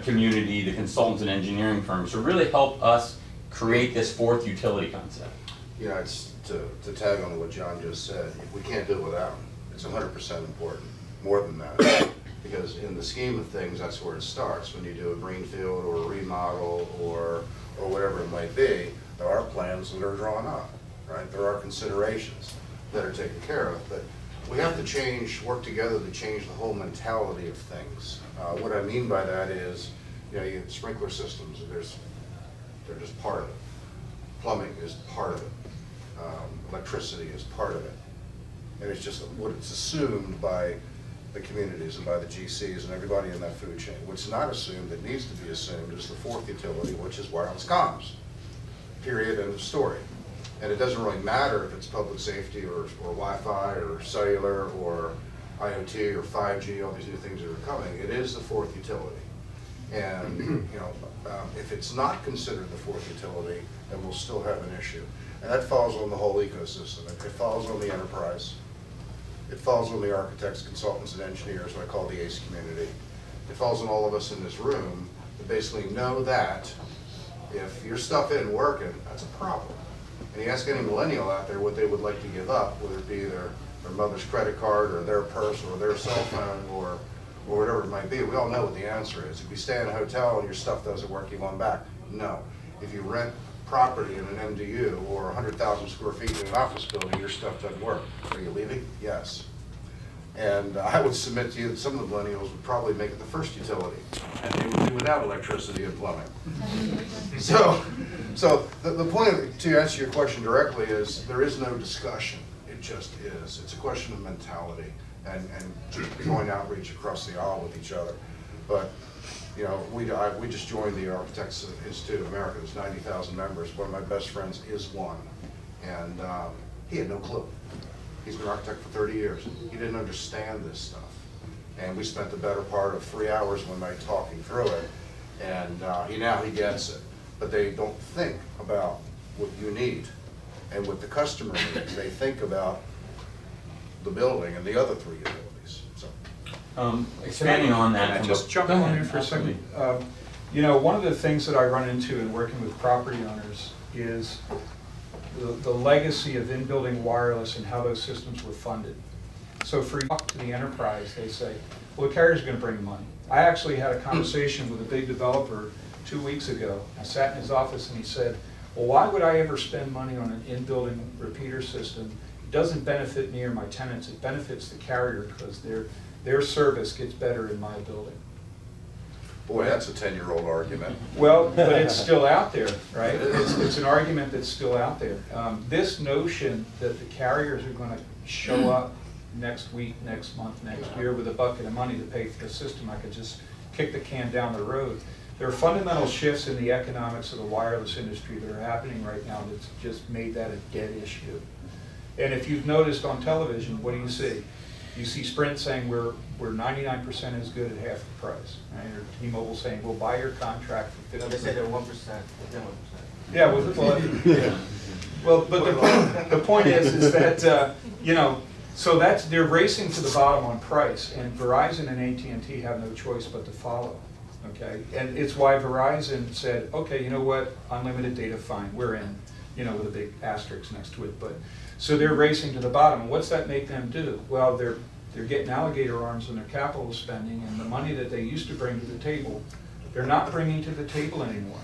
S5: community, the consultants and engineering firms to really help us create this 4th utility concept?
S6: It's to tag on what John just said, we can't do it without them. It's 100% important, more than that. Because in the scheme of things, that's where it starts. When you do a greenfield or a remodel or whatever it might be, there are plans that are drawn up, right? There are considerations that are taken care of, but we have to change, work together to change the whole mentality of things. What I mean by that is, you know, you have sprinkler systems, they're just part of it. Plumbing is part of it. Electricity is part of it. And it's just what it's assumed by the communities and by the GCs and everybody in that food chain. What's not assumed, that needs to be assumed, is the fourth utility, which is wireless comms. Period, end of story. And it doesn't really matter if it's public safety or Wi-Fi or cellular or IoT or 5G, all these new things that are coming. It is the fourth utility. And you know, if it's not considered the fourth utility, then we'll still have an issue. And that falls on the whole ecosystem. It falls on the enterprise. It falls on the architects, consultants, and engineers, what I call the ACE community. It falls on all of us in this room to basically know that if your stuff isn't working, that's a problem. And you ask any millennial out there what they would like to give up, whether it be their mother's credit card or their purse or their cell phone or whatever it might be, we all know what the answer is. If you stay in a hotel and your stuff doesn't work, you want back? No. If you rent property in an MDU or 100,000 square feet in an office building, your stuff doesn't work. Are you leaving? Yes. And I would submit to you that some of the millennials would probably make it the first utility, and they would be without electricity and plumbing. So the point, to answer your question directly, is there is no discussion. It just is. It's a question of mentality and joint outreach across the aisle with each other. But you know, we just joined the Architects Institute of America. There's 90,000 members. One of my best friends is one, and he had no clue. He's been an architect for 30 years. He didn't understand this stuff. And we spent the better part of 3 hours one night talking through it, and now he gets it. But they don't think about what you need and what the customer needs. They think about the building and the other three utilities. So,
S5: expanding on that,
S7: Can I just jump on in for a second? You know, one of the things that I run into in working with property owners is the legacy of in-building wireless and how those systems were funded. So for you to the enterprise, they say, well, the carrier's going to bring money. I actually had a conversation with a big developer 2 weeks ago. I sat in his office and he said, well, why would I ever spend money on an in-building repeater system? It doesn't benefit me or my tenants. It benefits the carrier because their service gets better in my building.
S6: boy, that's a 10-year-old argument.
S7: Well, but it's still out there, right? It's an argument that's still out there. This notion that the carriers are going to show up next week, next month, next year with a bucket of money to pay for the system, I could just kick the can down the road. There are fundamental shifts in the economics of the wireless industry that are happening right now that's just made that a dead issue. And if you've noticed on television, what do you see? You see Sprint saying we're 99% as good at half the price, right? Or T-Mobile saying we'll buy your contract for 50%.
S4: They say they're 1%, 1%.
S7: Yeah, well, but the point is that you know, so they're racing to the bottom on price, and Verizon and AT&T have no choice but to follow. Okay, and it's why Verizon said, okay, you know what, unlimited data, fine, we're in, you know, with a big asterisk next to it. But so they're racing to the bottom. What's that make them do? Well, they're getting alligator arms on their capital spending, and the money that they used to bring to the table, they're not bringing to the table anymore.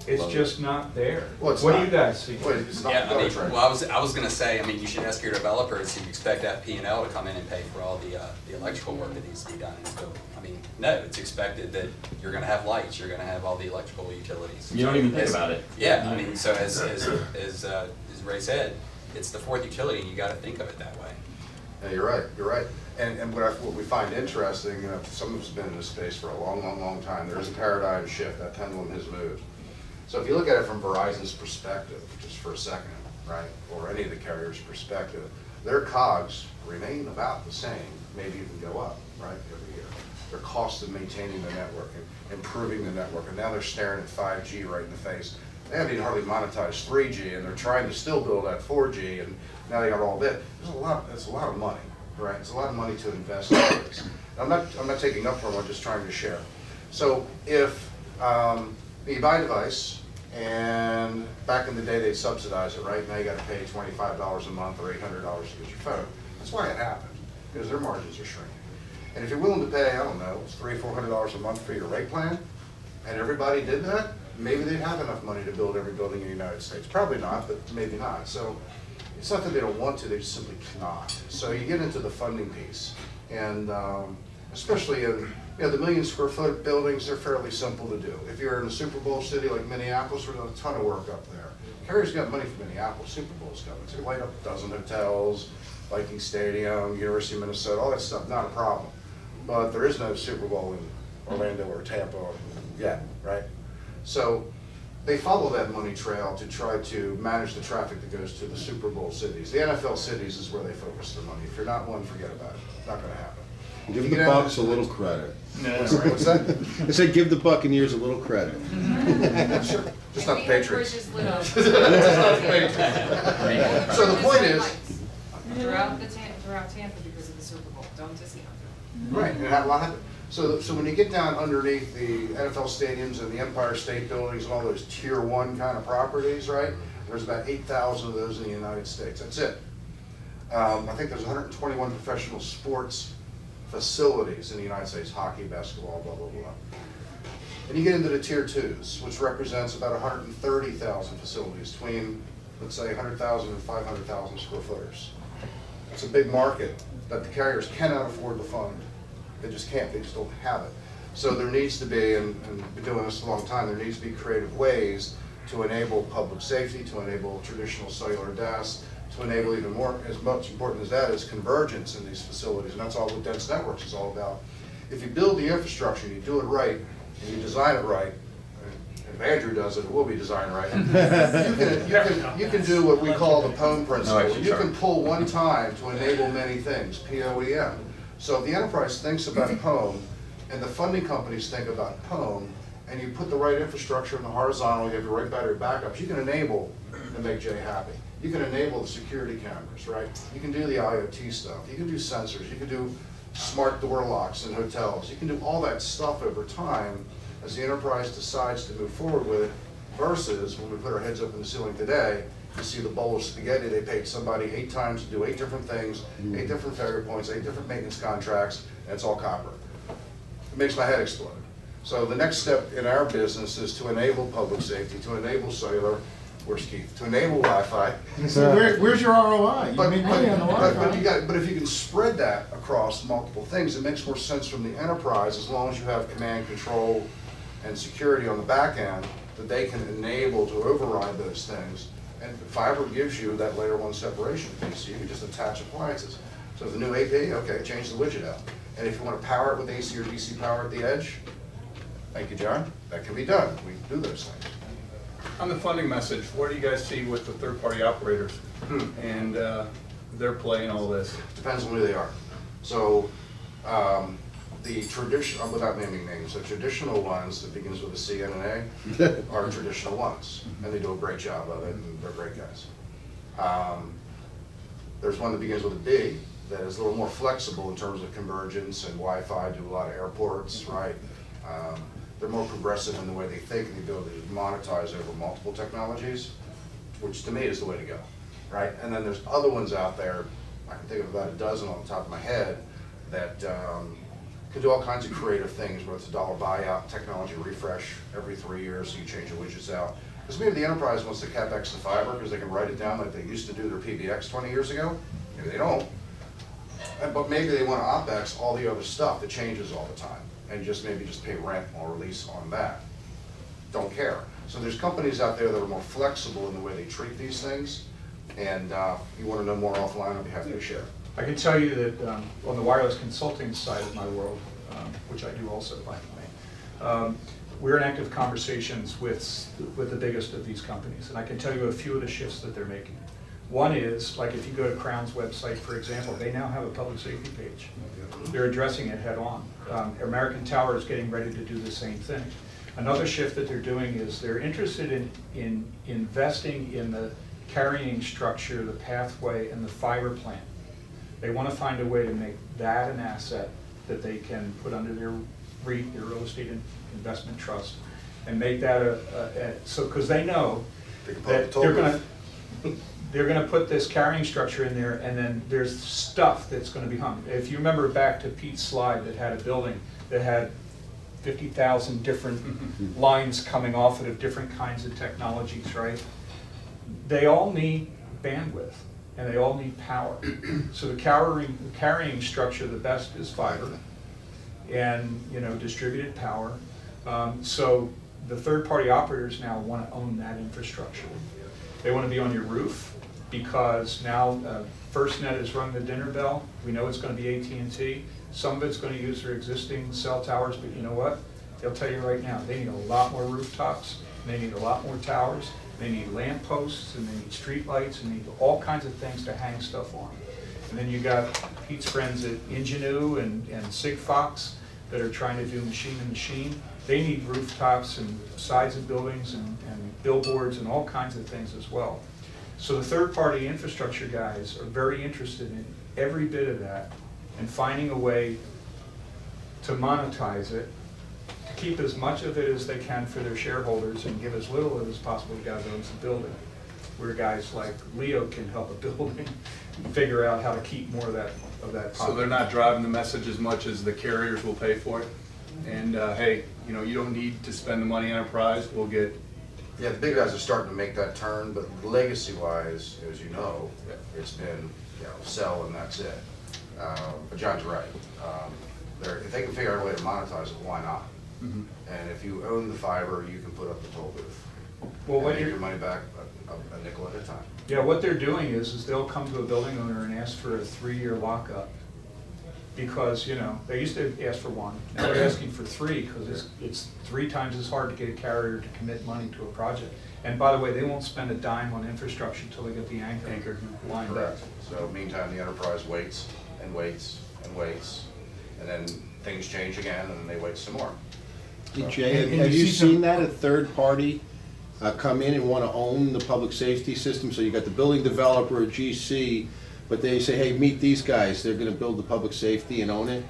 S7: It's just not there.
S6: Well,
S7: what do you guys see?
S6: Wait, it's not
S10: Yeah, I mean, well, I was going to say, I mean, you should ask your developers if you expect FP&L to come in and pay for all the electrical work that needs to be done in this building. I mean, no, it's expected that you're going to have lights, you're going to have all the electrical utilities.
S5: You don't even think about it.
S10: Yeah, I mean, so as Ray said, it's the fourth utility, and you got to think of it that way.
S6: Yeah, you're right. You're right. And what we find interesting, you know, some of us have been in this space for a long, long, long time. There is a paradigm shift. That pendulum has moved. So if you look at it from Verizon's perspective, just for a second, right, or any of the carriers' perspective, their COGS remain about the same, maybe even go up, right, every year. Their cost of maintaining the network and improving the network, and now they're staring at 5G right in the face. They haven't even hardly monetized 3G, and they're trying to still build that 4G, and now they got all that. It's a lot of money, right? It's a lot of money to invest in this. I'm not taking up for them, I'm just trying to share. So if you buy a device, and back in the day they'd subsidize it, right? Now you got to pay $25 a month or $800 to get your phone. That's why it happened, because their margins are shrinking. And if you're willing to pay, I don't know, it's $300 or $400 a month for your rate plan, and everybody did that, maybe they'd have enough money to build every building in the United States. Probably not, but maybe not. So it's not that they don't want to, they just simply cannot. So you get into the funding piece. And especially in the million-square-foot buildings, they're fairly simple to do. If you're in a Super Bowl city like Minneapolis, we're doing a ton of work up there. Carrier's got money for Minneapolis, Super Bowl's coming. So you light up a dozen hotels, Viking Stadium, University of Minnesota, all that stuff, not a problem. But there is no Super Bowl in Orlando or Tampa yet, right? So they follow that money trail to try to manage the traffic that goes to the Super Bowl cities. The NFL cities is where they focus their money. If you're not one, forget about it. Not going to happen.
S1: Give the Bucs a little credit.
S6: No. What's that?
S1: I said give the Buccaneers a little credit.
S6: Sure. Just not the Patriots.
S11: Just lit up.
S6: Just not the Patriots. So the point is,
S11: throughout Tampa because of the Super Bowl. Don't discount it.
S6: right, and a lot happened. So when you get down underneath the NFL stadiums and the Empire State Buildings and all those tier 1 kind of properties, right? There's about 8,000 of those in the United States. That's it. I think there's 121 professional sports facilities in the United States, hockey, basketball, blah, blah, blah. And you get into the tier 2s, which represents about 130,000 facilities between, let's say, 100,000 and 500,000 square footers. It's a big market that the carriers cannot afford to fund. They just can't, they just don't have it. So there needs to be, and we've been doing this a long time, there needs to be creative ways to enable public safety, to enable traditional cellular DAS, to enable even more, as much important as that is convergence in these facilities, and that's all what dense networks is all about. If you build the infrastructure, you do it right, and you design it right, and if Andrew does it, it will be designed right, you can do what we call the POEM principle. You can pull one time to enable many things, POEM. So if the enterprise thinks about POEM, and the funding companies think about POEM, and you put the right infrastructure in the horizontal, you have the right battery backups, you can enable and make Jay happy. You can enable the security cameras, right? You can do the IoT stuff. You can do sensors. You can do smart door locks in hotels. You can do all that stuff over time as the enterprise decides to move forward with it, versus when we put our heads up in the ceiling today, you see the bowl of spaghetti, they paid somebody 8 times to do 8 different things, 8 different failure points, 8 different maintenance contracts, and it's all copper. It makes my head explode. So the next step in our business is to enable public safety, to enable cellular, where's Keith? To enable Wi-Fi.
S8: So where's your ROI?
S6: But
S8: Wi-Fi.
S6: but if you can spread that across multiple things, it makes more sense from the enterprise, as long as you have command, control, and security on the back end, that they can enable to override those things. And fiber gives you that layer 1 separation piece, so you can just attach appliances. So if the new AP, okay, change the widget out. And if you want to power it with AC or DC power at the edge, thank you, John, that can be done. We do those things.
S7: On the funding message, what do you guys see with the third-party operators and their play in all this?
S6: Depends on who they are. So the traditional, without naming names, the traditional ones that begins with a C and an A are traditional ones, and they do a great job of it, and they're great guys. There's one that begins with a B that is a little more flexible in terms of convergence and Wi-Fi, do a lot of airports, right? They're more progressive in the way they think and the ability to monetize over multiple technologies, which to me is the way to go, right? And then there's other ones out there, I can think of about a dozen on the top of my head, that can do all kinds of creative things, whether it's a $1 buyout, technology refresh every 3 years, so you change the widgets out. Because maybe the enterprise wants to CapEx the fiber because they can write it down like they used to do their PBX 20 years ago. Maybe they don't. But maybe they want to OpEx all the other stuff that changes all the time, and just pay rent or release on that. Don't care. So there's companies out there that are more flexible in the way they treat these things, and you want to know more offline, I'll be happy to share.
S7: I can tell you that on the wireless consulting side of my world, which I do also, by the way, we're in active conversations with the biggest of these companies, and I can tell you a few of the shifts that they're making. One is, like if you go to Crown's website, for example, they now have a public safety page. They're addressing it head on. American Tower is getting ready to do the same thing. Another shift that they're doing is they're interested in investing in the carrying structure, the pathway, and the fiber plant. They want to find a way to make that an asset that they can put under their REIT, their real estate investment trust, and make that so because they know that they're going to put this carrying structure in there, and then there's stuff that's going to be hung. If you remember back to Pete's slide that had a building that had 50,000 different lines coming off it of different kinds of technologies, right? They all need bandwidth, and they all need power. So the carrying structure, the best is fiber, and distributed power. So the third-party operators now want to own that infrastructure. They want to be on your roof because now FirstNet has rung the dinner bell. We know it's going to be AT&T. Some of it's going to use their existing cell towers, but you know what? They'll tell you right now, they need a lot more rooftops, and they need a lot more towers, they need lamp posts, and they need street lights, and they need all kinds of things to hang stuff on. And then you got Pete's friends at Ingenue and Sigfox that are trying to do machine-to-machine. They need rooftops and sides of buildings and billboards and all kinds of things as well. So the third-party infrastructure guys are very interested in every bit of that and finding a way to monetize it, to keep as much of it as they can for their shareholders and give as little of it as possible to guys that owns the building, where guys like Leo can help a building figure out how to keep more of that pocket.
S12: So they're not driving the message as much as the carriers will pay for it? And hey, you don't need to spend the money enterprise, we'll get...
S6: Yeah, the big guys are starting to make that turn, but legacy-wise, as you know, it's been, sell and that's it. But John's right. If they can figure out a way to monetize it, why not?
S12: Mm-hmm.
S6: And if you own the fiber, you can put up the toll booth.
S7: Well,
S6: and make your money back a nickel at a time.
S7: Yeah, what they're doing is they'll come to a building owner and ask for a 3-year lockup. Because, they used to ask for 1. Now they're asking for 3 because it's 3 times as hard to get a carrier to commit money to a project. And by the way, they won't spend a dime on infrastructure until they get the anchor lined up.
S6: Correct. So meantime, the enterprise waits and waits and waits, and then things change again, and they wait some more.
S1: Hey, Jay, have you seen that, a third party come in and want to own the public safety system? So you got the building developer, a GC, but they say, hey, meet these guys. They're going to build the public safety and own it.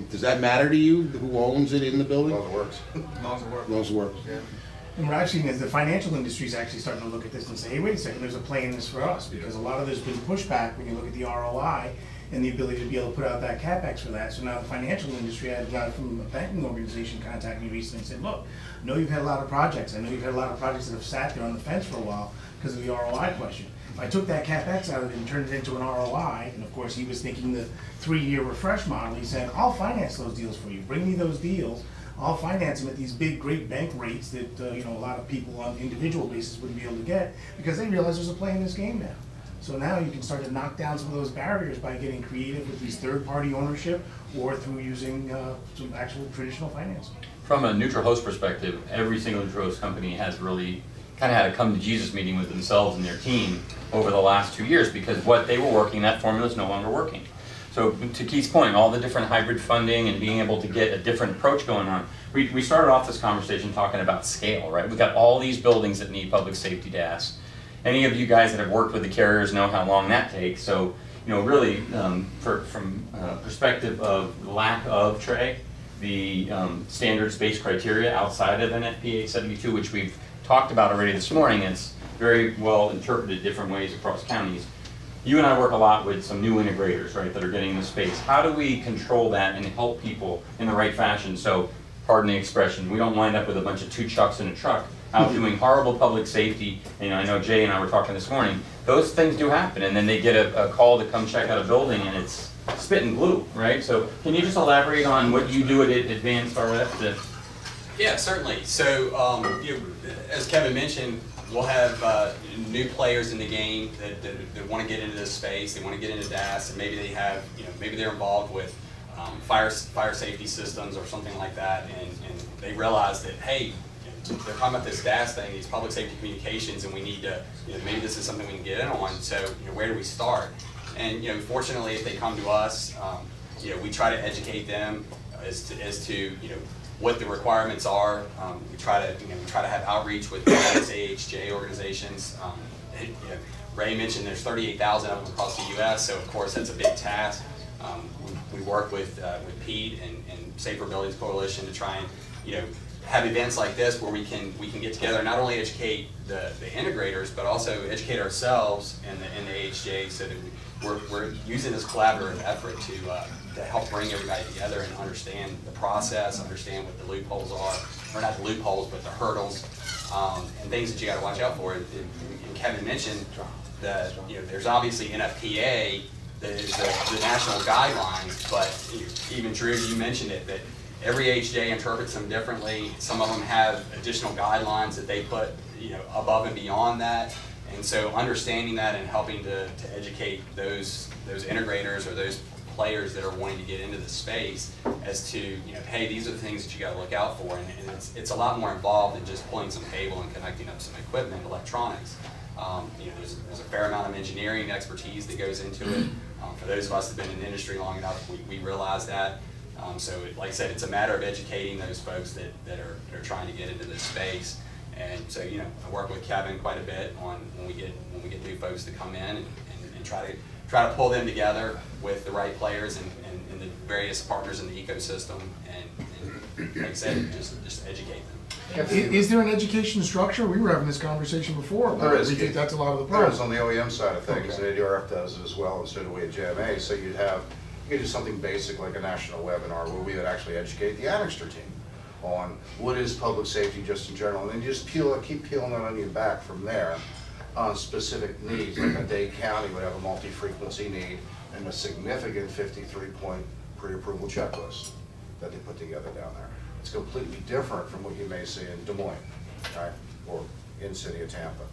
S1: Does that matter to you, who owns it in the building?
S6: As long as it works.
S4: As long as it works.
S1: As long as it works.
S6: Yeah.
S8: And what I've seen is the financial industry is actually starting to look at this and say, hey, wait a second, there's a play in this for us, because a lot of there's been pushback when you look at the ROI and the ability to be able to put out that CapEx for that. So now the financial industry, I had a guy from a banking organization contact me recently and said, look, I know you've had a lot of projects. I know you've had a lot of projects that have sat there on the fence for a while because of the ROI question. If I took that CapEx out of it and turned it into an ROI, and of course he was thinking the 3-year refresh model, he said, I'll finance those deals for you. Bring me those deals. I'll finance them at these big, great bank rates that a lot of people on an individual basis wouldn't be able to get, because they realize there's a play in this game now. So now you can start to knock down some of those barriers by getting creative with these third-party ownership or through using some actual traditional financing.
S5: From a neutral host perspective, every single neutral host company has really kind of had a come to Jesus meeting with themselves and their team over the last 2 years, because what they were working, that formula is no longer working. So to Keith's point, all the different hybrid funding and being able to get a different approach going on. We started off this conversation talking about scale, right? We've got all these buildings that need public safety DAS. Any of you guys that have worked with the carriers know how long that takes. So, really, from perspective of lack of Trey, the standards-based criteria outside of NFPA 72, which we've talked about already this morning, it's very well interpreted different ways across counties. You and I work a lot with some new integrators, right, that are getting in the space. How do we control that and help people in the right fashion? So, pardon the expression, we don't wind up with a bunch of 2 chucks in a truck out doing horrible public safety. I know Jay and I were talking this morning. Those things do happen, and then they get a call to come check out a building, and it's spit and glue, right? So, can you just elaborate on what you do at Advanced RF?
S10: Yeah, certainly. So, as Kevin mentioned, we'll have new players in the game that want to get into this space. They want to get into DAS, and maybe they have, maybe they're involved with fire safety systems or something like that, and they realize that, hey, they're talking about this DAS thing, these public safety communications, and we need to, maybe this is something we can get in on. So, where do we start? And fortunately, if they come to us, we try to educate them as to what the requirements are. We try to have outreach with AHJ organizations. Ray mentioned there's 38,000 of them across the U.S., so of course that's a big task. We work with Pete and Safer Buildings Coalition to try and have events like this where we can get together and not only educate the integrators, but also educate ourselves in the AHJ, so that we're using this collaborative effort to help bring everybody together and understand the process, understand what the loopholes are, or not the loopholes, but the hurdles, and things that you got to watch out for. And Kevin mentioned that there's obviously NFPA, there's the national guidelines, but even Drew, you mentioned it, that every HJ interprets them differently. Some of them have additional guidelines that they put above and beyond that. And so understanding that and helping to educate those integrators or those players that are wanting to get into the space as to, hey, these are the things that you got to look out for. And it's a lot more involved than just pulling some cable and connecting up some equipment, electronics. There's a fair amount of engineering expertise that goes into it. For those of us that have been in the industry long enough, we realize that. So like I said, it's a matter of educating those folks that are trying to get into this space. And so, I work with Kevin quite a bit on when we get new folks to come in and try to pull them together with the right players and the various partners in the ecosystem, and like I said, just educate them.
S8: Is there an education structure? We were having this conversation before.
S6: There is.
S8: We think that's a lot of the
S6: There
S8: problem.
S6: is on the OEM side of things,
S8: Okay.
S6: and ADRF does it as well, and so do we at JMA. So you could do something basic like a national webinar where we would actually educate the annexter team on what is public safety just in general, and then you just keep peeling that onion back from there on specific needs. Like a Dade County would have a multi-frequency need and a significant 53-point pre-approval checklist that they put together down there. It's completely different from what you may see in Des Moines, right, or in city of Tampa.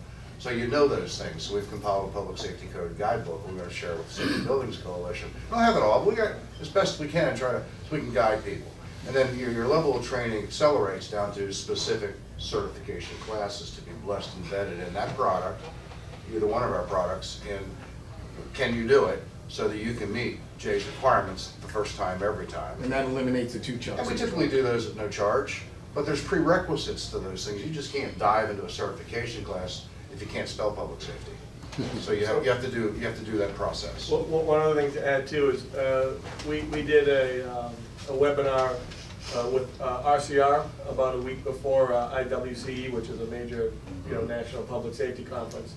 S6: So those things. So we've compiled a public safety code guidebook we're going to share with the Safety Buildings Coalition. We don't have it all, but we got as best we can so we can guide people. And then your level of training accelerates down to specific certification classes to be blessed and vetted in that product, either one of our products, and can you do it so that you can meet Jay's requirements the first time, every time.
S8: And that eliminates the two chucks.
S6: And we typically do those at no charge, but there's prerequisites to those things. You just can't dive into a certification class if you can't spell public safety. So you have to do that process.
S13: Well, one other thing to add too is we did a webinar with RCR about a week before IWCE, which is a major national public safety conference.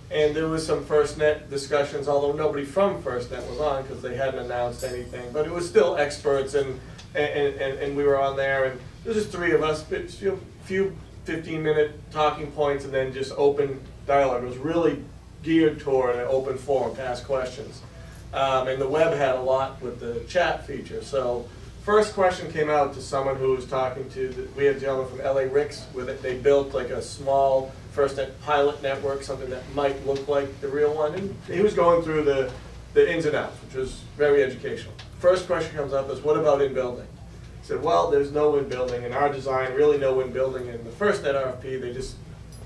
S13: And there was some FirstNet discussions, although nobody from FirstNet was on because they hadn't announced anything. But it was still experts, and we were on there, and there was just three of us, but few 15-minute talking points, and then just open dialogue. It was really geared toward an open forum to ask questions. And the web had a lot with the chat feature. So first question came out to someone who was talking to, we had a gentleman from LA Ricks, with it. They built like a small FirstNet pilot network, something that might look like the real one. And he was going through the ins and outs, which was very educational. First question comes up is, what about in building? He said, well, there's no in building. In our design, really no in building. In the FirstNet RFP,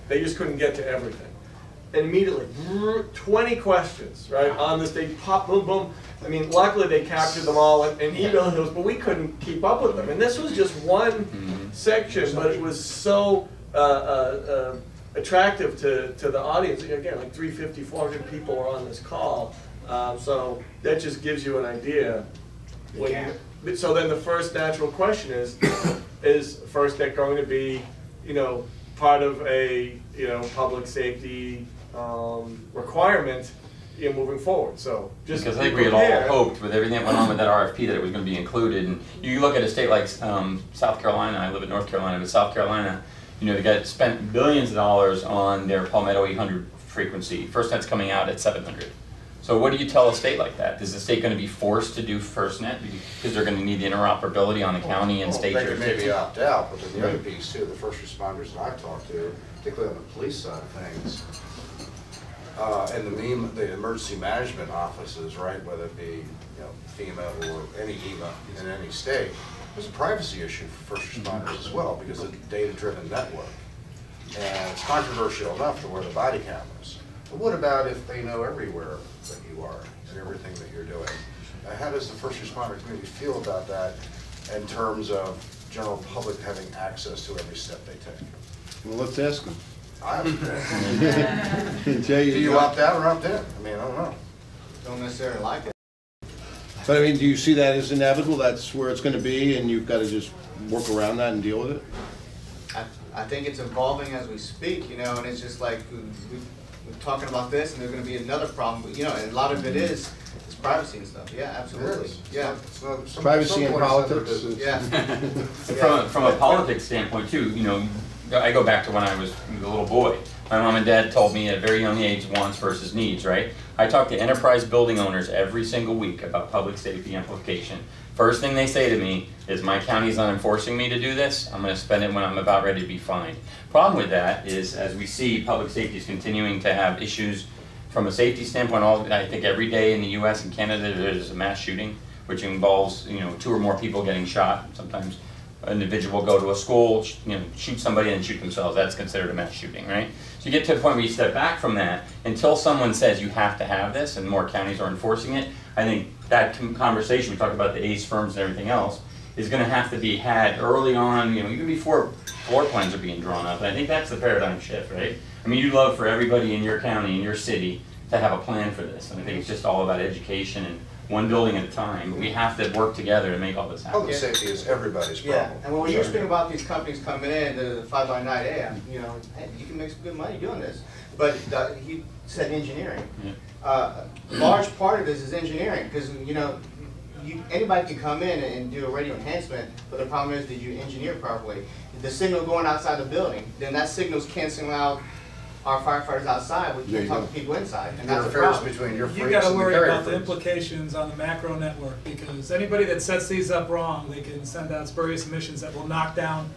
S13: they just couldn't get to everything. And immediately, 20 questions, right, on this, they pop, boom, boom. I mean, luckily they captured them all and emailed those, but we couldn't keep up with them. And this was just one section, but it was so attractive to the audience. Again, like 350, 400 people were on this call. So that just gives you an idea. So then the first natural question is FirstNet going to be, part of a, public safety requirement moving forward? So just
S5: because I think we had all hoped with everything that went on with that RFP that it was going to be included. And you look at a state like South Carolina. I live in North Carolina, but South Carolina, they got spent billions of dollars on their Palmetto 800 frequency. FirstNet's coming out at 700. So what do you tell a state like that? Is the state going to be forced to do FirstNet because they're going to need the interoperability on the county and state jurisdiction?
S6: They could maybe opt out, but then the other piece too, the first responders that I've talked to, particularly on the police side of things, and the emergency management offices, right, whether it be FEMA or any EMA in any state, there's a privacy issue for first responders as well because it's a data-driven network. And it's controversial enough to wear the body cameras. But what about if they know everywhere that you are and everything that you're doing? How does the first responder community feel about that in terms of general public having access to every step they take?
S1: Well, let's ask them.
S6: Jay, do you opt out or opt in? I mean, I don't know.
S4: Don't necessarily like it.
S1: But I mean, do you see that as inevitable? That's where it's going to be, and you've got to just work around that and deal with it?
S4: I think it's evolving as we speak, you know, and it's just like, we're talking about this, and there's gonna be another problem, but, you know, and a lot of it is privacy and stuff, yeah, absolutely, yeah.
S1: Privacy and politics.
S4: Yeah.
S5: From a politics standpoint too, you know, I go back to when I was a little boy. My mom and dad told me at a very young age wants versus needs, right? I talk to enterprise building owners every single week about public safety implication. First thing they say to me is, my county's not enforcing me to do this, I'm going to spend it when I'm about ready to be fined. Problem with that is, as we see, public safety is continuing to have issues from a safety standpoint. I think every day in the US and Canada there's a mass shooting, which involves, you know, 2 or more people getting shot. Sometimes an individual will go to a school, you know, shoot somebody and shoot themselves. That's considered a mass shooting, right? So you get to a point where you step back from that until someone says you have to have this and more counties are enforcing it. I think that conversation, we talked about the ACE firms and everything else, is going to have to be had early on, you know, even before floor plans are being drawn up. And I think that's the paradigm shift, right? I mean, you'd love for everybody in your county, in your city, to have a plan for this. And I think it's just all about education and one building at a time. We have to work together to make all this happen.
S6: Public safety is everybody's problem.
S4: Yeah, and when you're speaking about these companies coming in, the fly-by-night, hey, you know, hey, you can make some good money doing this. But he said engineering.
S5: Yeah.
S4: Large part of this is engineering, because, you know, anybody can come in and do a radio enhancement, but the problem is, did you engineer properly? The signal going outside the building, then that signal's canceling out our firefighters outside, we can't talk to people inside, and that's the problem.
S6: Between your
S3: You gotta worry about the implications on the macro network, because anybody that sets these up wrong, they can send out spurious emissions that will knock down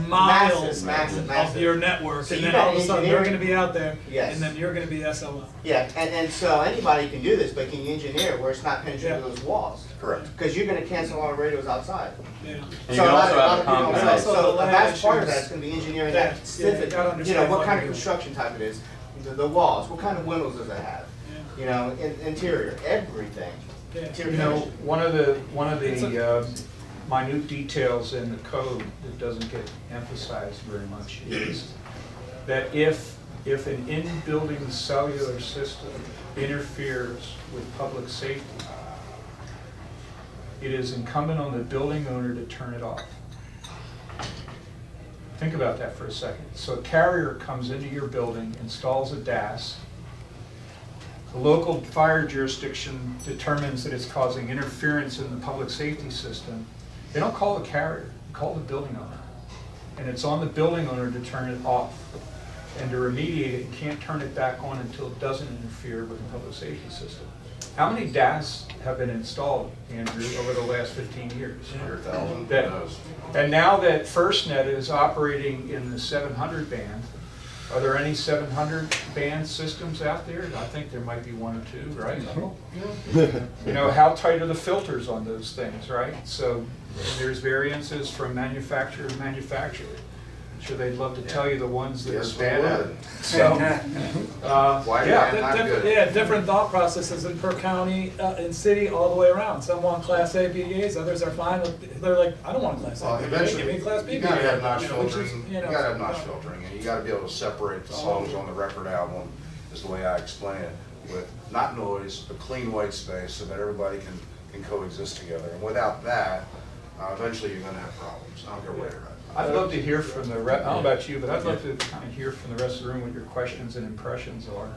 S3: miles of your network, so and then all of a sudden they're going to be out there, and then you're going to be SOL.
S4: Yeah, and so anybody can do this, but can you engineer where it's not penetrating those walls?
S6: Correct.
S4: Because you're going to cancel all the radios outside.
S5: Yeah. And so a lot of people don't know.
S4: So a vast part of that is going to be engineering that specific, you know, what kind of construction type it is, the walls, what kind of windows does it have, you know, interior, everything.
S7: You know, one of the minute details in the code that doesn't get emphasized very much is that if an in-building cellular system interferes with public safety, it is incumbent on the building owner to turn it off. Think about that for a second. So a carrier comes into your building, installs a DAS, the local fire jurisdiction determines that it's causing interference in the public safety system. They don't call the carrier, they call the building owner. And it's on the building owner to turn it off. And to remediate it, you can't turn it back on until it doesn't interfere with the public safety system. How many DAS have been installed, Andrew, over the last 15 years?
S6: 100,000.
S7: And now that FirstNet is operating in the 700 band, are there any 700 band systems out there? I think there might be 1 or 2, right? You know, how tight are the filters on those things, right? So there's variances from manufacturer to manufacturer. I'm sure they'd love to tell you the ones that stand out. So,
S3: different thought processes in per county, in city, all the way around. Some want Class A PDAs, others are fine with, they're like, I don't want Class A PDA, give me Class B PDA.
S6: You gotta have notch filtering, you gotta have notch filtering, and you gotta be able to separate the songs on the record album, is the way I explain it, with not noise, but clean white space, so that everybody can coexist together. And without that, eventually you're gonna have problems. I don't care where you're at.
S7: I'd love to hear from the rest, I don't know about you, but I'd love to kind of hear from the rest of the room what your questions and impressions are.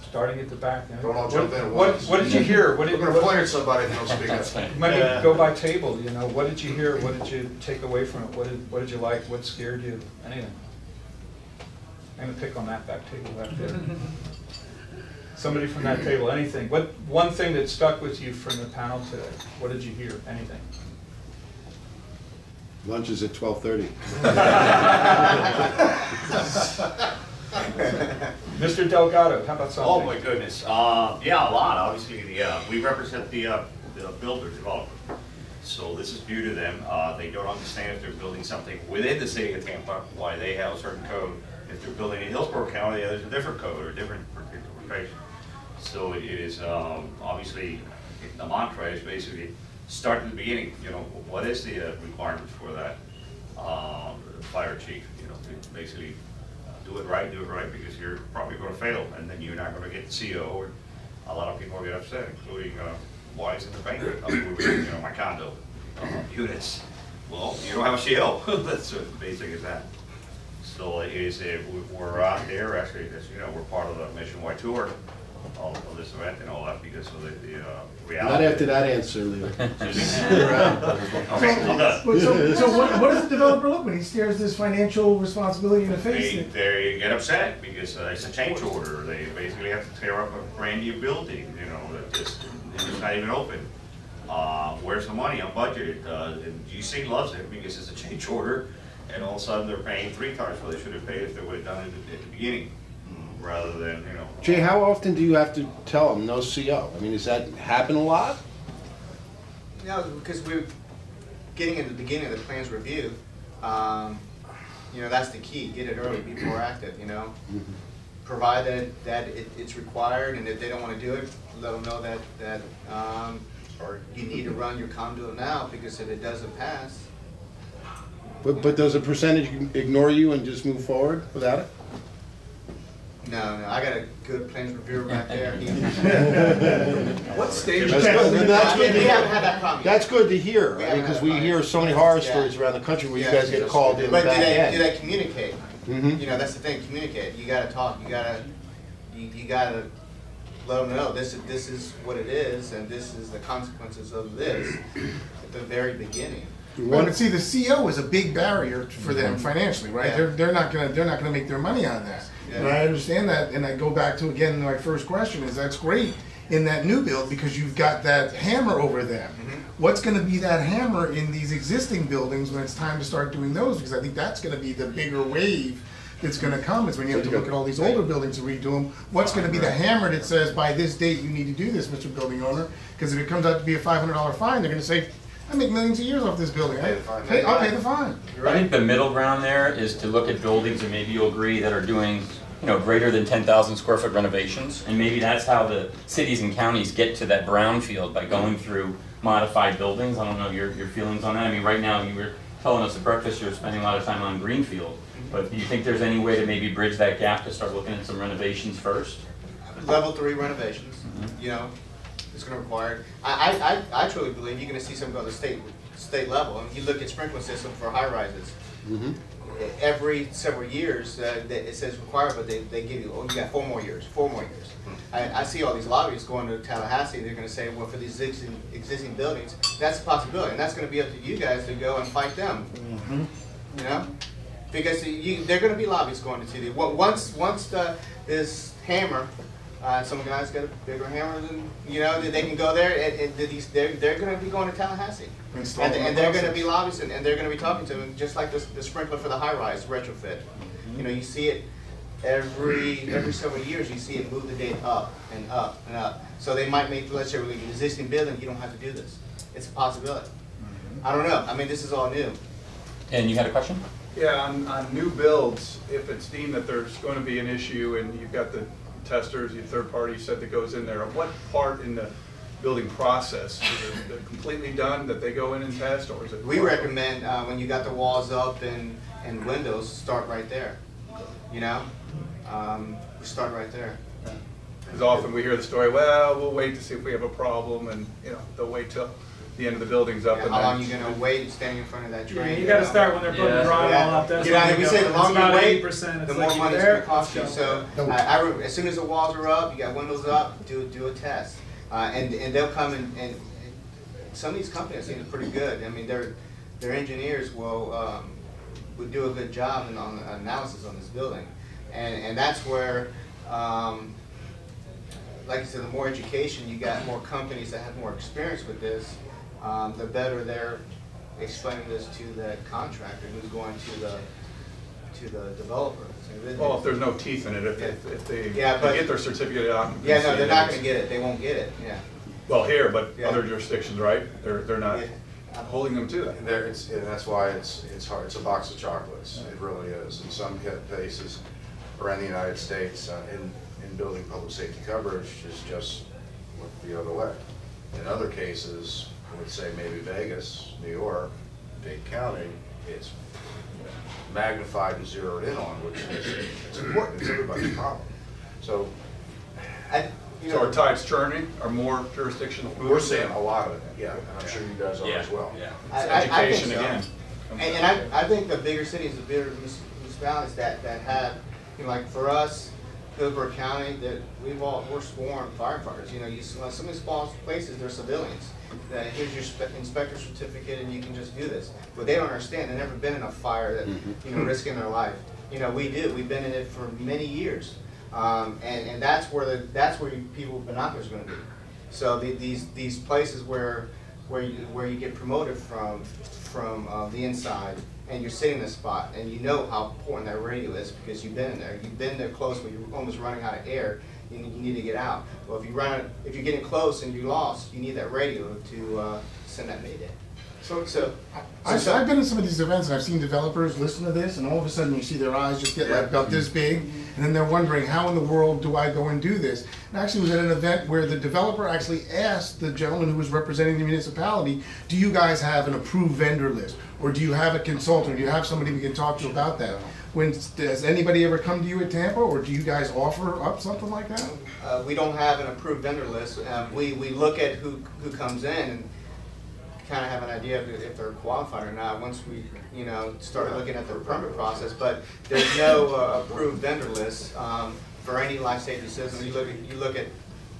S7: Starting at the back.
S6: Don't all jump in at once.
S7: What did you hear? We're
S6: going to point at somebody and they'll speak up.
S7: Maybe go by table, you know, what did you hear? What did you take away from it? What did you like? What scared you? Anything. I'm going to pick on that back table back there. Somebody from that table, anything. What one thing that stuck with you from the panel today? What did you hear? Anything.
S1: Lunch is at 12:30.
S7: Mr. Delgado, how about something?
S14: Oh my goodness, yeah, a lot. Obviously, we represent the builder developer, so this is new to them. They don't understand if they're building something within the city of Tampa, why they have a certain code. If they're building in Hillsborough County, there's a different code or a different interpretation. So it is obviously the mantra is basically start at the beginning. You know, what is the requirements for that fire chief? You know, basically do it right, because you're probably going to fail, and then you're not going to get the CO. And a lot of people get upset, including wives in the bank, moving, you know, my condo units. Well, you don't have a CO. That's as basic as that. So we're out there, actually, as you know, we're part of the nationwide tour of this event and all that because of the reality.
S1: Not after that answer, Leo.
S14: Okay, I'm done.
S8: So what does the developer look when he stares this financial responsibility in the face?
S14: They get upset because it's a change order. They basically have to tear up a brand new building, you know, that it's not even open. Where's the money? I'm budgeted. And GC loves it because it's a change order, and all of a sudden they're paying 3 times what they should have paid if they would have done it at the beginning, rather than, you know.
S1: Jay, how often do you have to tell them no CO? I mean, does that happen a lot?
S4: No, because we're getting at the beginning of the plans review. You know, that's the key. Get it early, be proactive, you know. Provide that it's required, and if they don't want to do it, let them know that or you need to run your conduit now, because if it doesn't pass.
S1: But does a percentage ignore you and just move forward without it?
S4: No, I got a good plans reviewer back there.
S12: What stage?
S1: That's good.
S4: We haven't had that problem yet.
S1: That's good to hear, because we hear so many horror stories around the country where you guys get called in.
S4: But do
S1: bad
S4: they communicate?
S1: Mm-hmm.
S4: You know, that's the thing. Communicate. You got to talk. You gotta let them know this is what it is, and this is the consequences of this at the very beginning.
S8: But see, the CO is a big barrier for them financially, right?
S4: Yeah.
S8: They're not gonna make their money on that.
S4: Yeah.
S8: And I understand that, and I go back to again my first question is that's great in that new build because you've got that hammer over them. What's going to be that hammer in these existing buildings when it's time to start doing those? Because I think that's going to be the bigger wave that's going to come is when you have to look at all these older buildings and redo them. What's going to be the hammer that says by this date you need to do this, Mr. Building Owner? Because if it comes out to be a $500 fine, they're going to say, I make millions of years off this building. I'll pay the fine.
S5: I think the middle ground there is to look at buildings, and maybe you'll agree, that are doing, you know, greater than 10,000 square foot renovations, and maybe that's how the cities and counties get to that brownfield, by going through modified buildings. I don't know your feelings on that. I mean, right now you were telling us at breakfast you're spending a lot of time on greenfield, but do you think there's any way to maybe bridge that gap to start looking at some renovations first?
S4: Level 3 renovations, you know, it's going to require. I truly believe you're going to see some go to the state level. I mean, you look at sprinkler system for high rises. Every several years, it says required, but they give you, you got 4 more years. I see all these lobbyists going to Tallahassee. They're going to say, well, for these existing buildings, that's a possibility, and that's going to be up to you guys to go and fight them. You know, because they're going to be lobbyists going to city. Once this hammer. Some guys got a bigger hammer than, you know, they can go there, and they're going to be going to Tallahassee. And they're going to be lobbyists, and they're going to be talking to them, just like the sprinkler for the high-rise retrofit. You know, you see it every several years, you see it move the date up and up and up. So they might make, let's say, with an existing building, you don't have to do this. It's a possibility. I don't know. I mean, this is all new.
S5: And you had a question?
S12: Yeah, on new builds, if it's deemed that there's going to be an issue and you've got the testers, your third party said that goes in there, what part in the building process is it completely done that they go in and test, or is it?
S4: We recommend when you got the walls up and windows, start right there. You know, start right there.
S12: Because often we hear the story, well, we'll wait to see if we have a problem, and you know they'll wait till the end of the building's up.
S4: Yeah,
S12: and
S4: how
S12: then
S4: long are you going to wait standing in front of that train?
S3: Yeah, you got to start when they're putting drywall up. That's
S4: we say the longer you wait, the more money it's going to cost you.
S3: you.
S4: So as soon as the walls are up, you got windows up, do a test, and they'll come and some of these companies seem pretty good. I mean, their engineers will do a good job on the analysis on this building, and that's where. Like I said, the more education you got, more companies that have more experience with this, the better they're explaining this to the contractor who's going to the developer.
S12: Well, if there's no teeth in it, if they get their certificate of occupancy.
S4: Yeah, no, they're not going to get it. They won't get it. Yeah.
S12: Well, here, but other jurisdictions, right? They're not holding them to that.
S6: And that's why it's hard. It's a box of chocolates. It really is. In some places around the United States, in building public safety coverage is just look the other way. In other cases, I would say maybe Vegas, New York, Dade County, it's magnified and zeroed in on, which is it's important. It's everybody's problem. So,
S12: so are tides turning? Are more jurisdictions moving?
S6: We're seeing a lot of it. Yeah, and I'm sure you guys are as well.
S12: It's education again.
S4: And I think the bigger cities, the bigger municipalities that have, you know, like for us, Hillsborough County, that we're sworn firefighters. You know, some of these small places, they're civilians. Here's your inspector certificate, and you can just do this. But they don't understand. They've never been in a fire that, you know, risking their life. You know, we do. We've been in it for many years, and that's where people with binoculars are going to be. So these places where you get promoted from the inside, and you're sitting in the spot, and you know how important that radio is because you've been in there. You've been there close, but you're almost running out of air. You need to get out. Well, if you're getting close and you're lost, you need that radio to send that mayday.
S8: I've been in some of these events and I've seen developers listen to this, and all of a sudden you see their eyes just get like about this big, and then they're wondering, how in the world do I go and do this? And I actually was at an event where the developer actually asked the gentleman who was representing the municipality, do you guys have an approved vendor list? Or do you have a consultant? Do you have somebody we can talk to about that? Has anybody ever come to you at Tampa, or do you guys offer up something like that?
S4: We don't have an approved vendor list. We look at who comes in and kind of have an idea if they're qualified or not once we, you know, started looking at their permit process. But there's no approved vendor list for any life safety system. You look at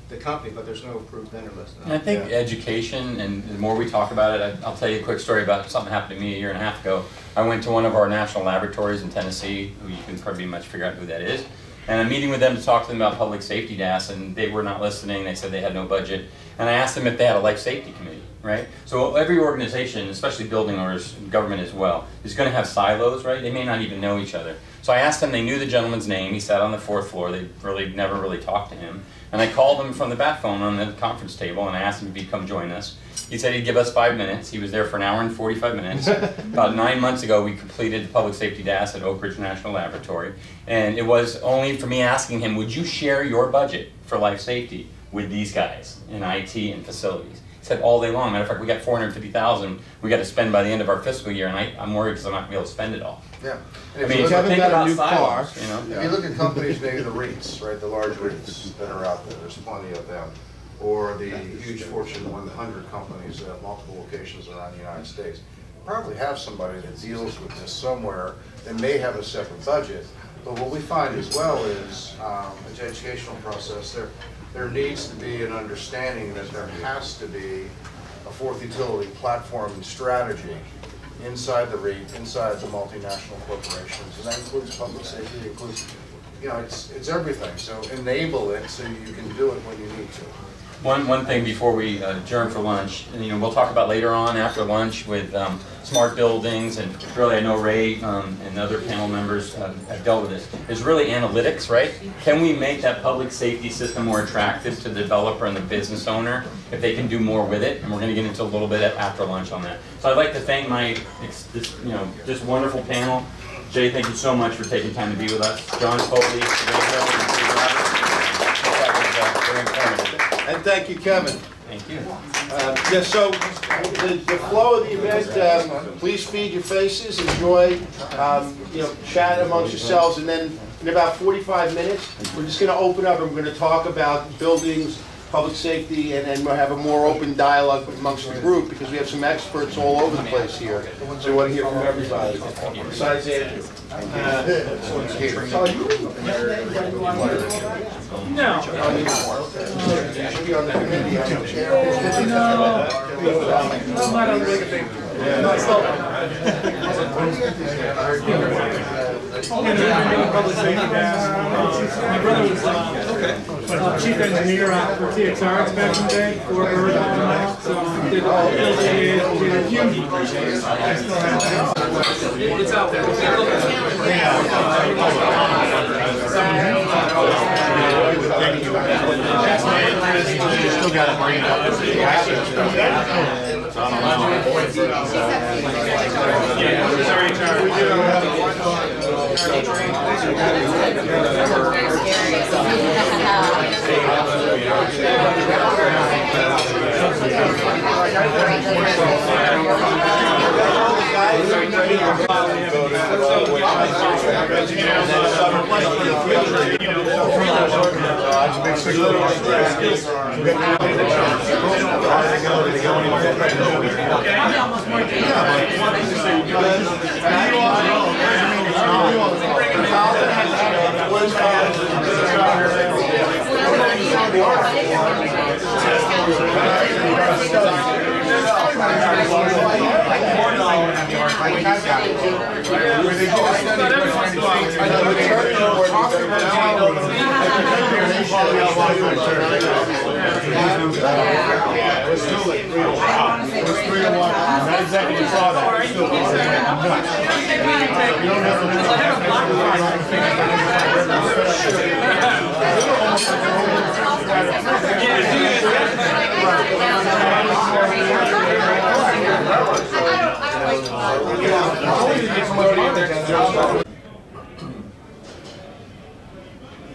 S4: the company, but there's no approved vendor list.
S5: And I think education, and the more we talk about it, I'll tell you a quick story about something that happened to me a year and a half ago. I went to one of our national laboratories in Tennessee, who you can pretty much figure out who that is. And I'm meeting with them to talk to them about public safety DAS, and they were not listening. They said they had no budget. And I asked them if they had a life safety committee, right? So every organization, especially building owners, government as well, is going to have silos, right? They may not even know each other. So I asked them, they knew the gentleman's name. He sat on the 4th floor. They never really talked to him. And I called him from the bat phone on the conference table, and I asked him if he'd come join us. He said he'd give us 5 minutes. He was there for an hour and 45 minutes. About 9 months ago, we completed the public safety DAS at Oak Ridge National Laboratory. And it was only for me asking him, would you share your budget for life safety with these guys in IT and facilities? He said all day long. Matter of fact, we got $450,000 we got to spend by the end of our fiscal year, and I'm worried because I'm not going to be able to spend it all.
S6: Yeah.
S1: And I mean, if you haven't got a new car,
S6: you know? If you look at companies, maybe the REITs, right, the large REITs that are out there, there's plenty of them, or the huge Fortune 100 companies that have multiple locations around the United States, probably have somebody that deals with this somewhere that may have a separate budget. But what we find as well is the educational process, there needs to be an understanding that there has to be a fourth utility platform and strategy inside the REIT, inside the multinational corporations, and that includes public safety, it includes, you know, it's everything. So enable it so you can do it when you need to.
S5: One thing before we adjourn for lunch, and, you know, we'll talk about later on after lunch with smart buildings, and really I know Ray and other panel members have dealt with this, is really analytics, right? Can we make that public safety system more attractive to the developer and the business owner if they can do more with it? And we're going to get into a little bit after lunch on that. So I'd like to thank this wonderful panel. Jay, thank you so much for taking time to be with us. John Foley, very informative.
S1: And thank you, Kevin.
S5: Thank you.
S1: Yeah, so the flow of the event, please feed your faces, enjoy, you know, chat amongst yourselves, and then in about 45 minutes, we're just going to open up and we're going to talk about buildings, public safety, and then we'll have a more open dialogue amongst the group because we have some experts all over the place here. So we want to hear from everybody, besides Andrew.
S3: No.
S1: Should be on the committee.
S3: I'm not on the big thing. Public safety DAS. My brother was chief engineer for TXR back in the day, for so did all it's out there.
S8: Still got to bring it up.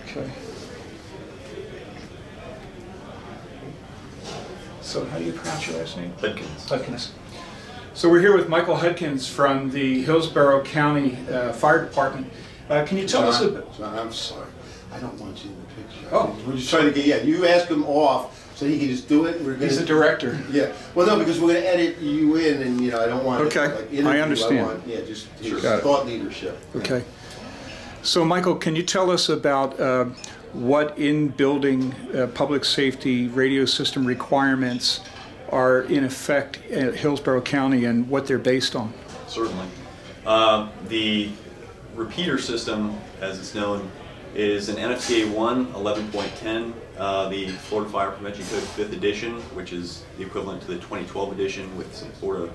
S7: Okay. So how do you pronounce your last name?
S14: Hudkins.
S7: Hudkins. So we're here with Michael Hudkins from the Hillsborough County Fire Department. Can you tell us a...
S1: John, I'm sorry. I don't want you in the picture.
S7: Oh.
S1: We're just trying to get, yeah, you ask him off so he can just do it. We're gonna,
S7: He's the director.
S1: Yeah. Well, no, because we're going to edit you in and, I don't want
S7: Okay.
S1: to, like, interview.
S7: I understand.
S1: I want, just his
S7: Got it.
S1: thought leadership.
S7: Okay. So Michael, can you tell us about what in-building public safety radio system requirements are in effect at Hillsborough County and what they're based on?
S15: Certainly. The repeater system, as it's known, is an NFPA 1 11.10, the Florida Fire Prevention Code 5th edition, which is the equivalent to the 2012 edition with some Florida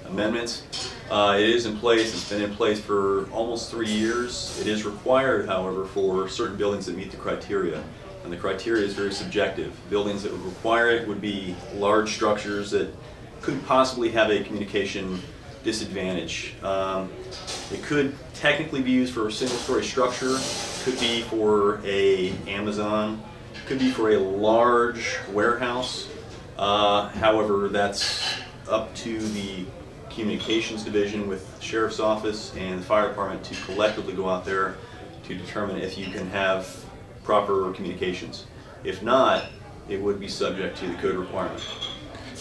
S15: amendments. It is in place, it's been in place for almost 3 years. It is required, however, for certain buildings that meet the criteria. And the criteria is very subjective. Buildings that would require it would be large structures that could possibly have a communication disadvantage. It could technically be used for a single-story structure, could be for a Amazon, could be for a large warehouse. However, that's up to the communications division with the sheriff's office and the fire department to collectively go out there to determine if you can have proper communications. If not, it would be subject to the code requirement.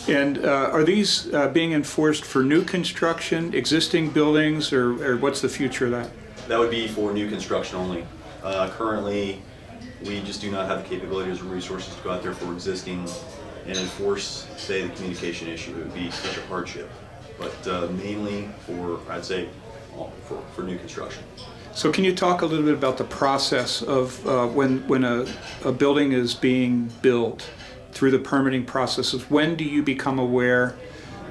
S7: And are these being enforced for new construction, existing buildings, or what's the future of that?
S15: That would be for new construction only. Currently, we just do not have the capabilities or resources to go out there for existing and enforce, say, the communication issue. It would be such a hardship. But mainly for, I'd say, for new construction.
S7: So can you talk a little bit about the process of when a building is being built through the permitting processes? When do you become aware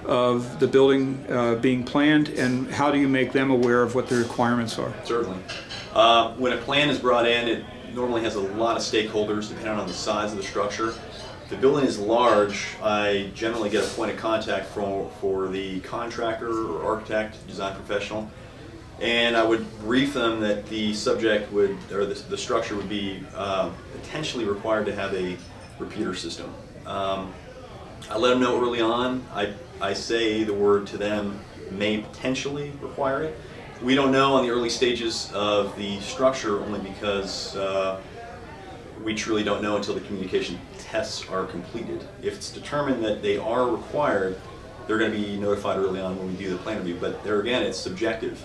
S7: of the building being planned, and how do you make them aware of what the requirements are?
S15: Certainly. When a plan is brought in, it normally has a lot of stakeholders depending on the size of the structure. If the building is large, I generally get a point of contact for the contractor or architect, design professional, and I would brief them that the subject would, or the structure would be potentially required to have a repeater system. I let them know early on. I say the word to them, may potentially require it. We don't know on the early stages of the structure only because we truly don't know until the communication tests are completed. If it's determined that they are required, they're going to be notified early on when we do the plan review. But there again, it's subjective.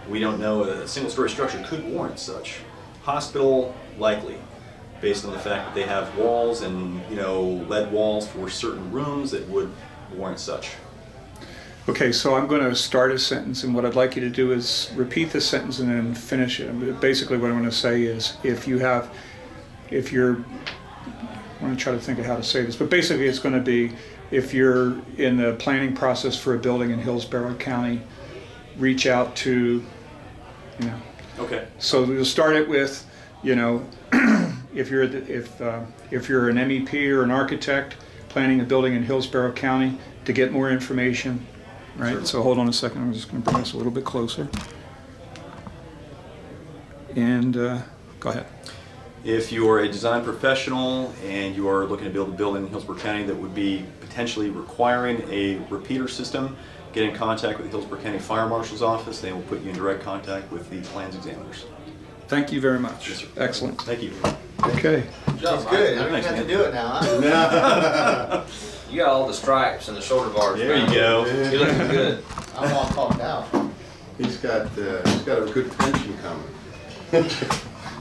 S15: We don't know. A single-story structure could warrant such. Hospital, likely, based on the fact that they have walls and lead walls for certain rooms that would warrant such.
S7: Okay, so I'm going to start a sentence, and what I'd like you to do is repeat the sentence and then finish it. Basically what I'm going to say is, if you're, I'm going to try to think of how to say this, but basically it's going to be, if you're in the planning process for a building in Hillsborough County, reach out to,
S15: Okay.
S7: So you'll start it with, if you're an MEP or an architect planning a building in Hillsborough County, to get more information, right? Sure. So hold on a second, I'm just going to bring this a little bit closer. And go ahead.
S15: If you are a design professional and you are looking to build a building in Hillsborough County that would be potentially requiring a repeater system, get in contact with the Hillsborough County Fire Marshal's office. They will put you in direct contact with the plans examiners.
S7: Thank you very much.
S15: Yes, sir.
S7: Excellent.
S15: Thank you.
S7: Okay.
S9: job.
S4: It's good.
S15: I
S4: I don't
S15: nice
S4: have to
S15: man.
S4: do it now. Huh?
S9: You got all the stripes and the shoulder bars.
S15: There you go.
S9: You're looking good.
S4: I'm all talked out.
S1: He's got a good pension coming.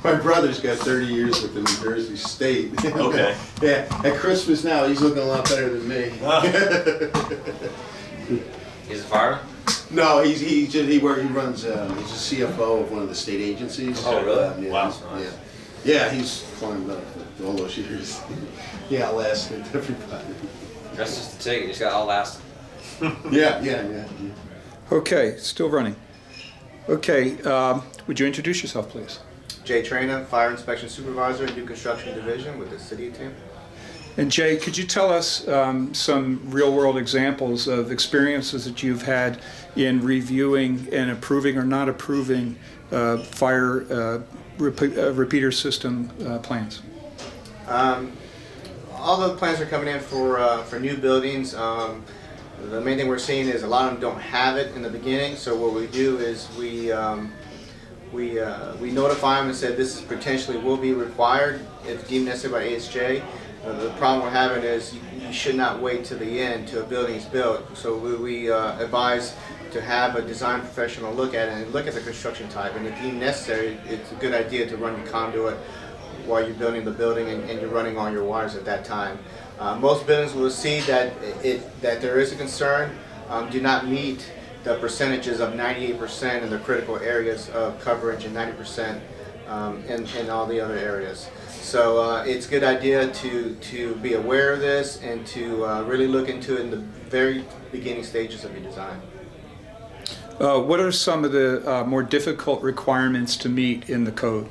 S1: My brother's got 30 years with the New Jersey State.
S15: Okay.
S1: Yeah, at Christmas now, he's looking a lot better than me.
S9: He's a fireman?
S1: No, he runs, he's a CFO of one of the state agencies.
S9: Oh, really?
S1: Yeah,
S15: Wow.
S1: yeah, he's climbed up all those years. He outlasted everybody.
S9: That's just the ticket. You just got all last.
S1: Yeah.
S2: Okay, still running. Okay, would you introduce yourself, please?
S4: Jay Traina, Fire Inspection Supervisor, New Construction Division with the City of Tampa.
S2: And Jay, could you tell us some real-world examples of experiences that you've had in reviewing and approving or not approving fire repeater system plans?
S4: All the plans are coming in for new buildings. The main thing we're seeing is a lot of them don't have it in the beginning. So what we do is we notify them and say this is potentially will be required if deemed necessary by ASJ. The problem we're having is you should not wait to the end till a building is built. So we advise to have a design professional look at it and look at the construction type. And if deemed necessary, it's a good idea to run your conduit while you're building the building and you're running all your wires at that time. Most buildings will see that there is a concern, do not meet the percentages of 98% in the critical areas of coverage and 90% in all the other areas. So it's a good idea to be aware of this and to really look into it in the very beginning stages of your design.
S2: What are some of the more difficult requirements to meet in the code?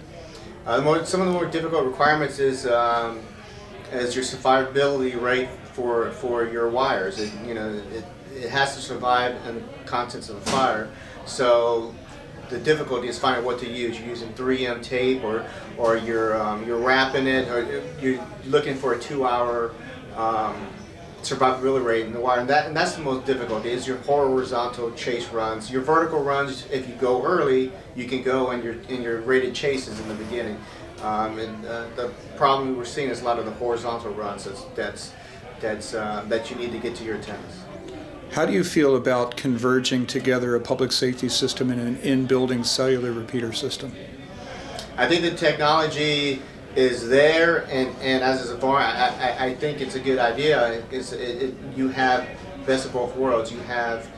S4: Some of the more difficult requirements is your survivability rate for your wires. It has to survive in the contents of a fire. So the difficulty is finding what to use. You're using 3M tape, or you're wrapping it, or you're looking for a 2-hour survivability rate in the wire. And that's the most difficult. Is your horizontal chase runs. Your vertical runs, if you go early, you can go in your rated chases in the beginning. The problem we're seeing is a lot of the horizontal runs that you need to get to your antennas.
S2: How do you feel about converging together a public safety system and an in-building cellular repeater system?
S4: I think the technology is there, and as a VAR, I think it's a good idea. You have best of both worlds. You have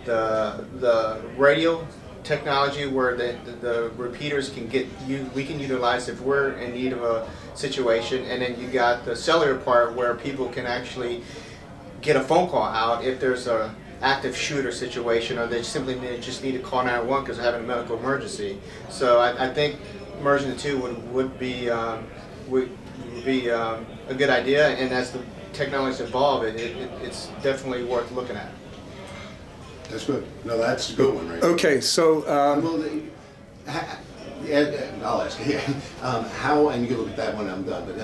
S4: the radio technology where the repeaters can we can utilize if we're in need of a situation, and then you got the cellular part where people can actually get a phone call out if there's a active shooter situation, or they simply just need to call 911 because they're having a medical emergency. So I think merging the two would be a good idea, and as the technologies evolve, it's definitely worth looking at.
S1: That's good. No, that's a good one, right?
S2: Okay, so
S1: I'll ask you. How, and you can look at that when I'm done. But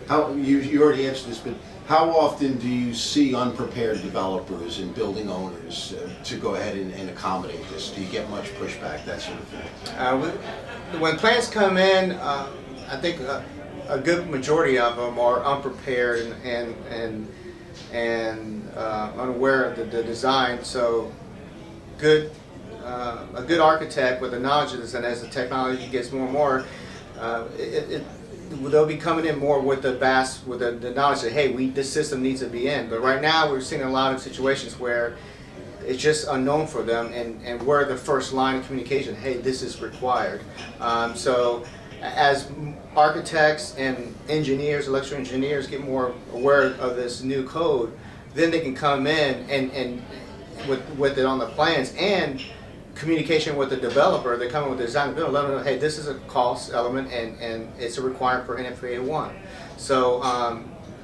S1: how you already answered this, but how often do you see unprepared developers and building owners to go ahead and accommodate this? Do you get much pushback, that sort of thing?
S4: When plans come in, I think a good majority of them are unprepared and unaware of the design. So a good architect with the knowledge of this, and as the technology gets more and more, they'll be coming in more with the knowledge that, hey, this system needs to be in. But right now we're seeing a lot of situations where it's just unknown for them, and we're the first line of communication. Hey, this is required. So as architects and engineers, electrical engineers, get more aware of this new code, then they can come in and with it on the plans and communication with the developer. They come in with the design build, let them know, hey, this is a cost element and it's a requirement for NFPA 1. So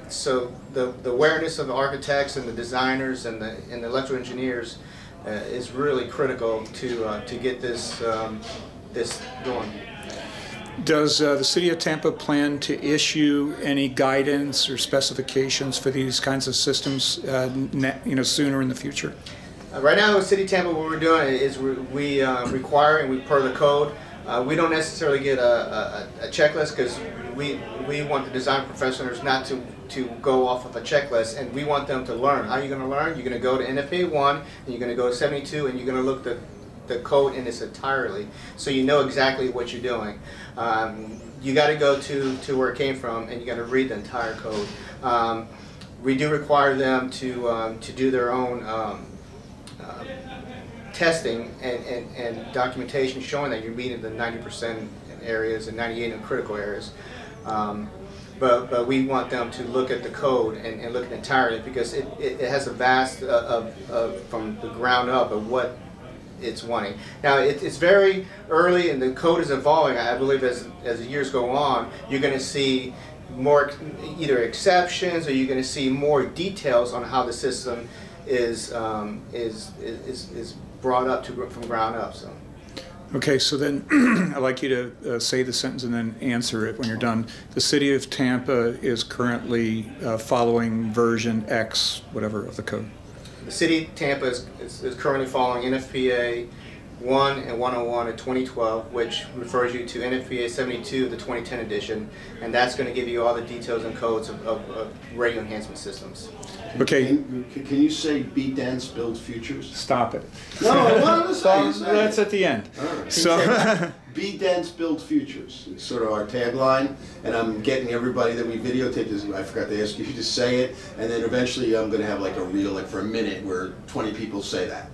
S4: so the awareness of the architects and the designers and the electrical engineers is really critical to get this this going.
S2: Does the City of Tampa plan to issue any guidance or specifications for these kinds of systems sooner in the future?
S4: Right now in the City of Tampa, what we're doing is we require, and we per the code, we don't necessarily get a checklist because we want the design professionals not to go off of a checklist, and we want them to learn. How are you going to learn? You're going to go to NFPA 1, and you're going to go to 72, and you're going to look the code in its entirely, so you know exactly what you're doing. You got to go to where it came from, and you got to read the entire code. We do require them to do their own testing and documentation showing that you're meeting the 90% areas and 98% in critical areas. But we want them to look at the code and look at it entirely, because it has a vast from the ground up of what it's wanting. Now it's very early and the code is evolving. I believe as the years go on, you're going to see more either exceptions, or you're going to see more details on how the system is brought up from ground up. So.
S2: Okay, so then I'd like you to say the sentence and then answer it when you're done. The city of Tampa is currently following version X, whatever, of the code.
S4: The city of Tampa is currently following NFPA 1 and 101 of 2012, which refers you to NFPA 72, the 2010 edition, and that's going to give you all the details and codes of radio enhancement systems.
S2: Okay.
S1: Can you say be dense, build futures?
S2: Stop it.
S1: No, I wanted to say
S2: that's at the end.
S1: Right.
S2: So
S1: be dense, build futures. It's sort of our tagline, and I'm getting everybody that we videotaped this. I forgot to ask you to say it, and then eventually I'm going to have like a reel, like for a minute, where 20 people say that.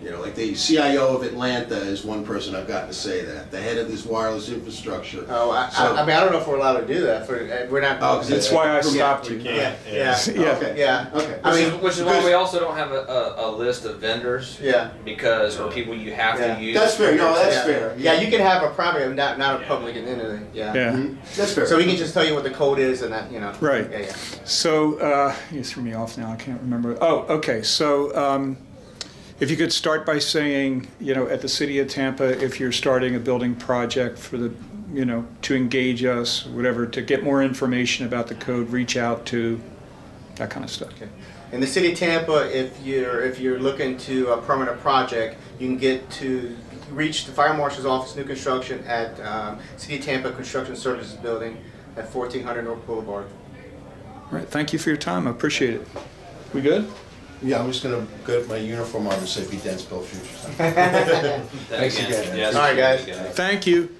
S1: You know, like the CIO of Atlanta is one person I've gotten to say that. The head of this wireless infrastructure.
S4: Oh, I mean, I don't know if we're allowed to do that. We're not.
S1: Oh,
S2: that's why I stopped you.
S4: Yeah.
S1: Okay.
S16: I mean, which is why we also don't have a list of vendors.
S4: Yeah.
S16: Because or people you have to use.
S1: That's fair. No, that's fair.
S4: Yeah, you can have a private, not a public, and then yeah.
S1: Mm-hmm. That's fair.
S4: So we can just tell you what the code is, and that
S2: Right.
S4: Yeah.
S2: So you threw me off now. I can't remember. Oh, okay. So. If you could start by saying, at the city of Tampa, if you're starting a building project for the, to engage us, whatever, to get more information about the code, reach out to, that kind of stuff. Okay.
S4: In the city of Tampa, if you're looking to a permanent project, you can reach the fire marshal's office, new construction at City of Tampa Construction Services Building at 1400 North Boulevard.
S2: All right. Thank you for your time. I appreciate it. We good?
S1: Yeah, I'm just going to get my uniform on and say be dense, build futures.
S4: Thanks again. Yes. All right, guys.
S2: Thank you.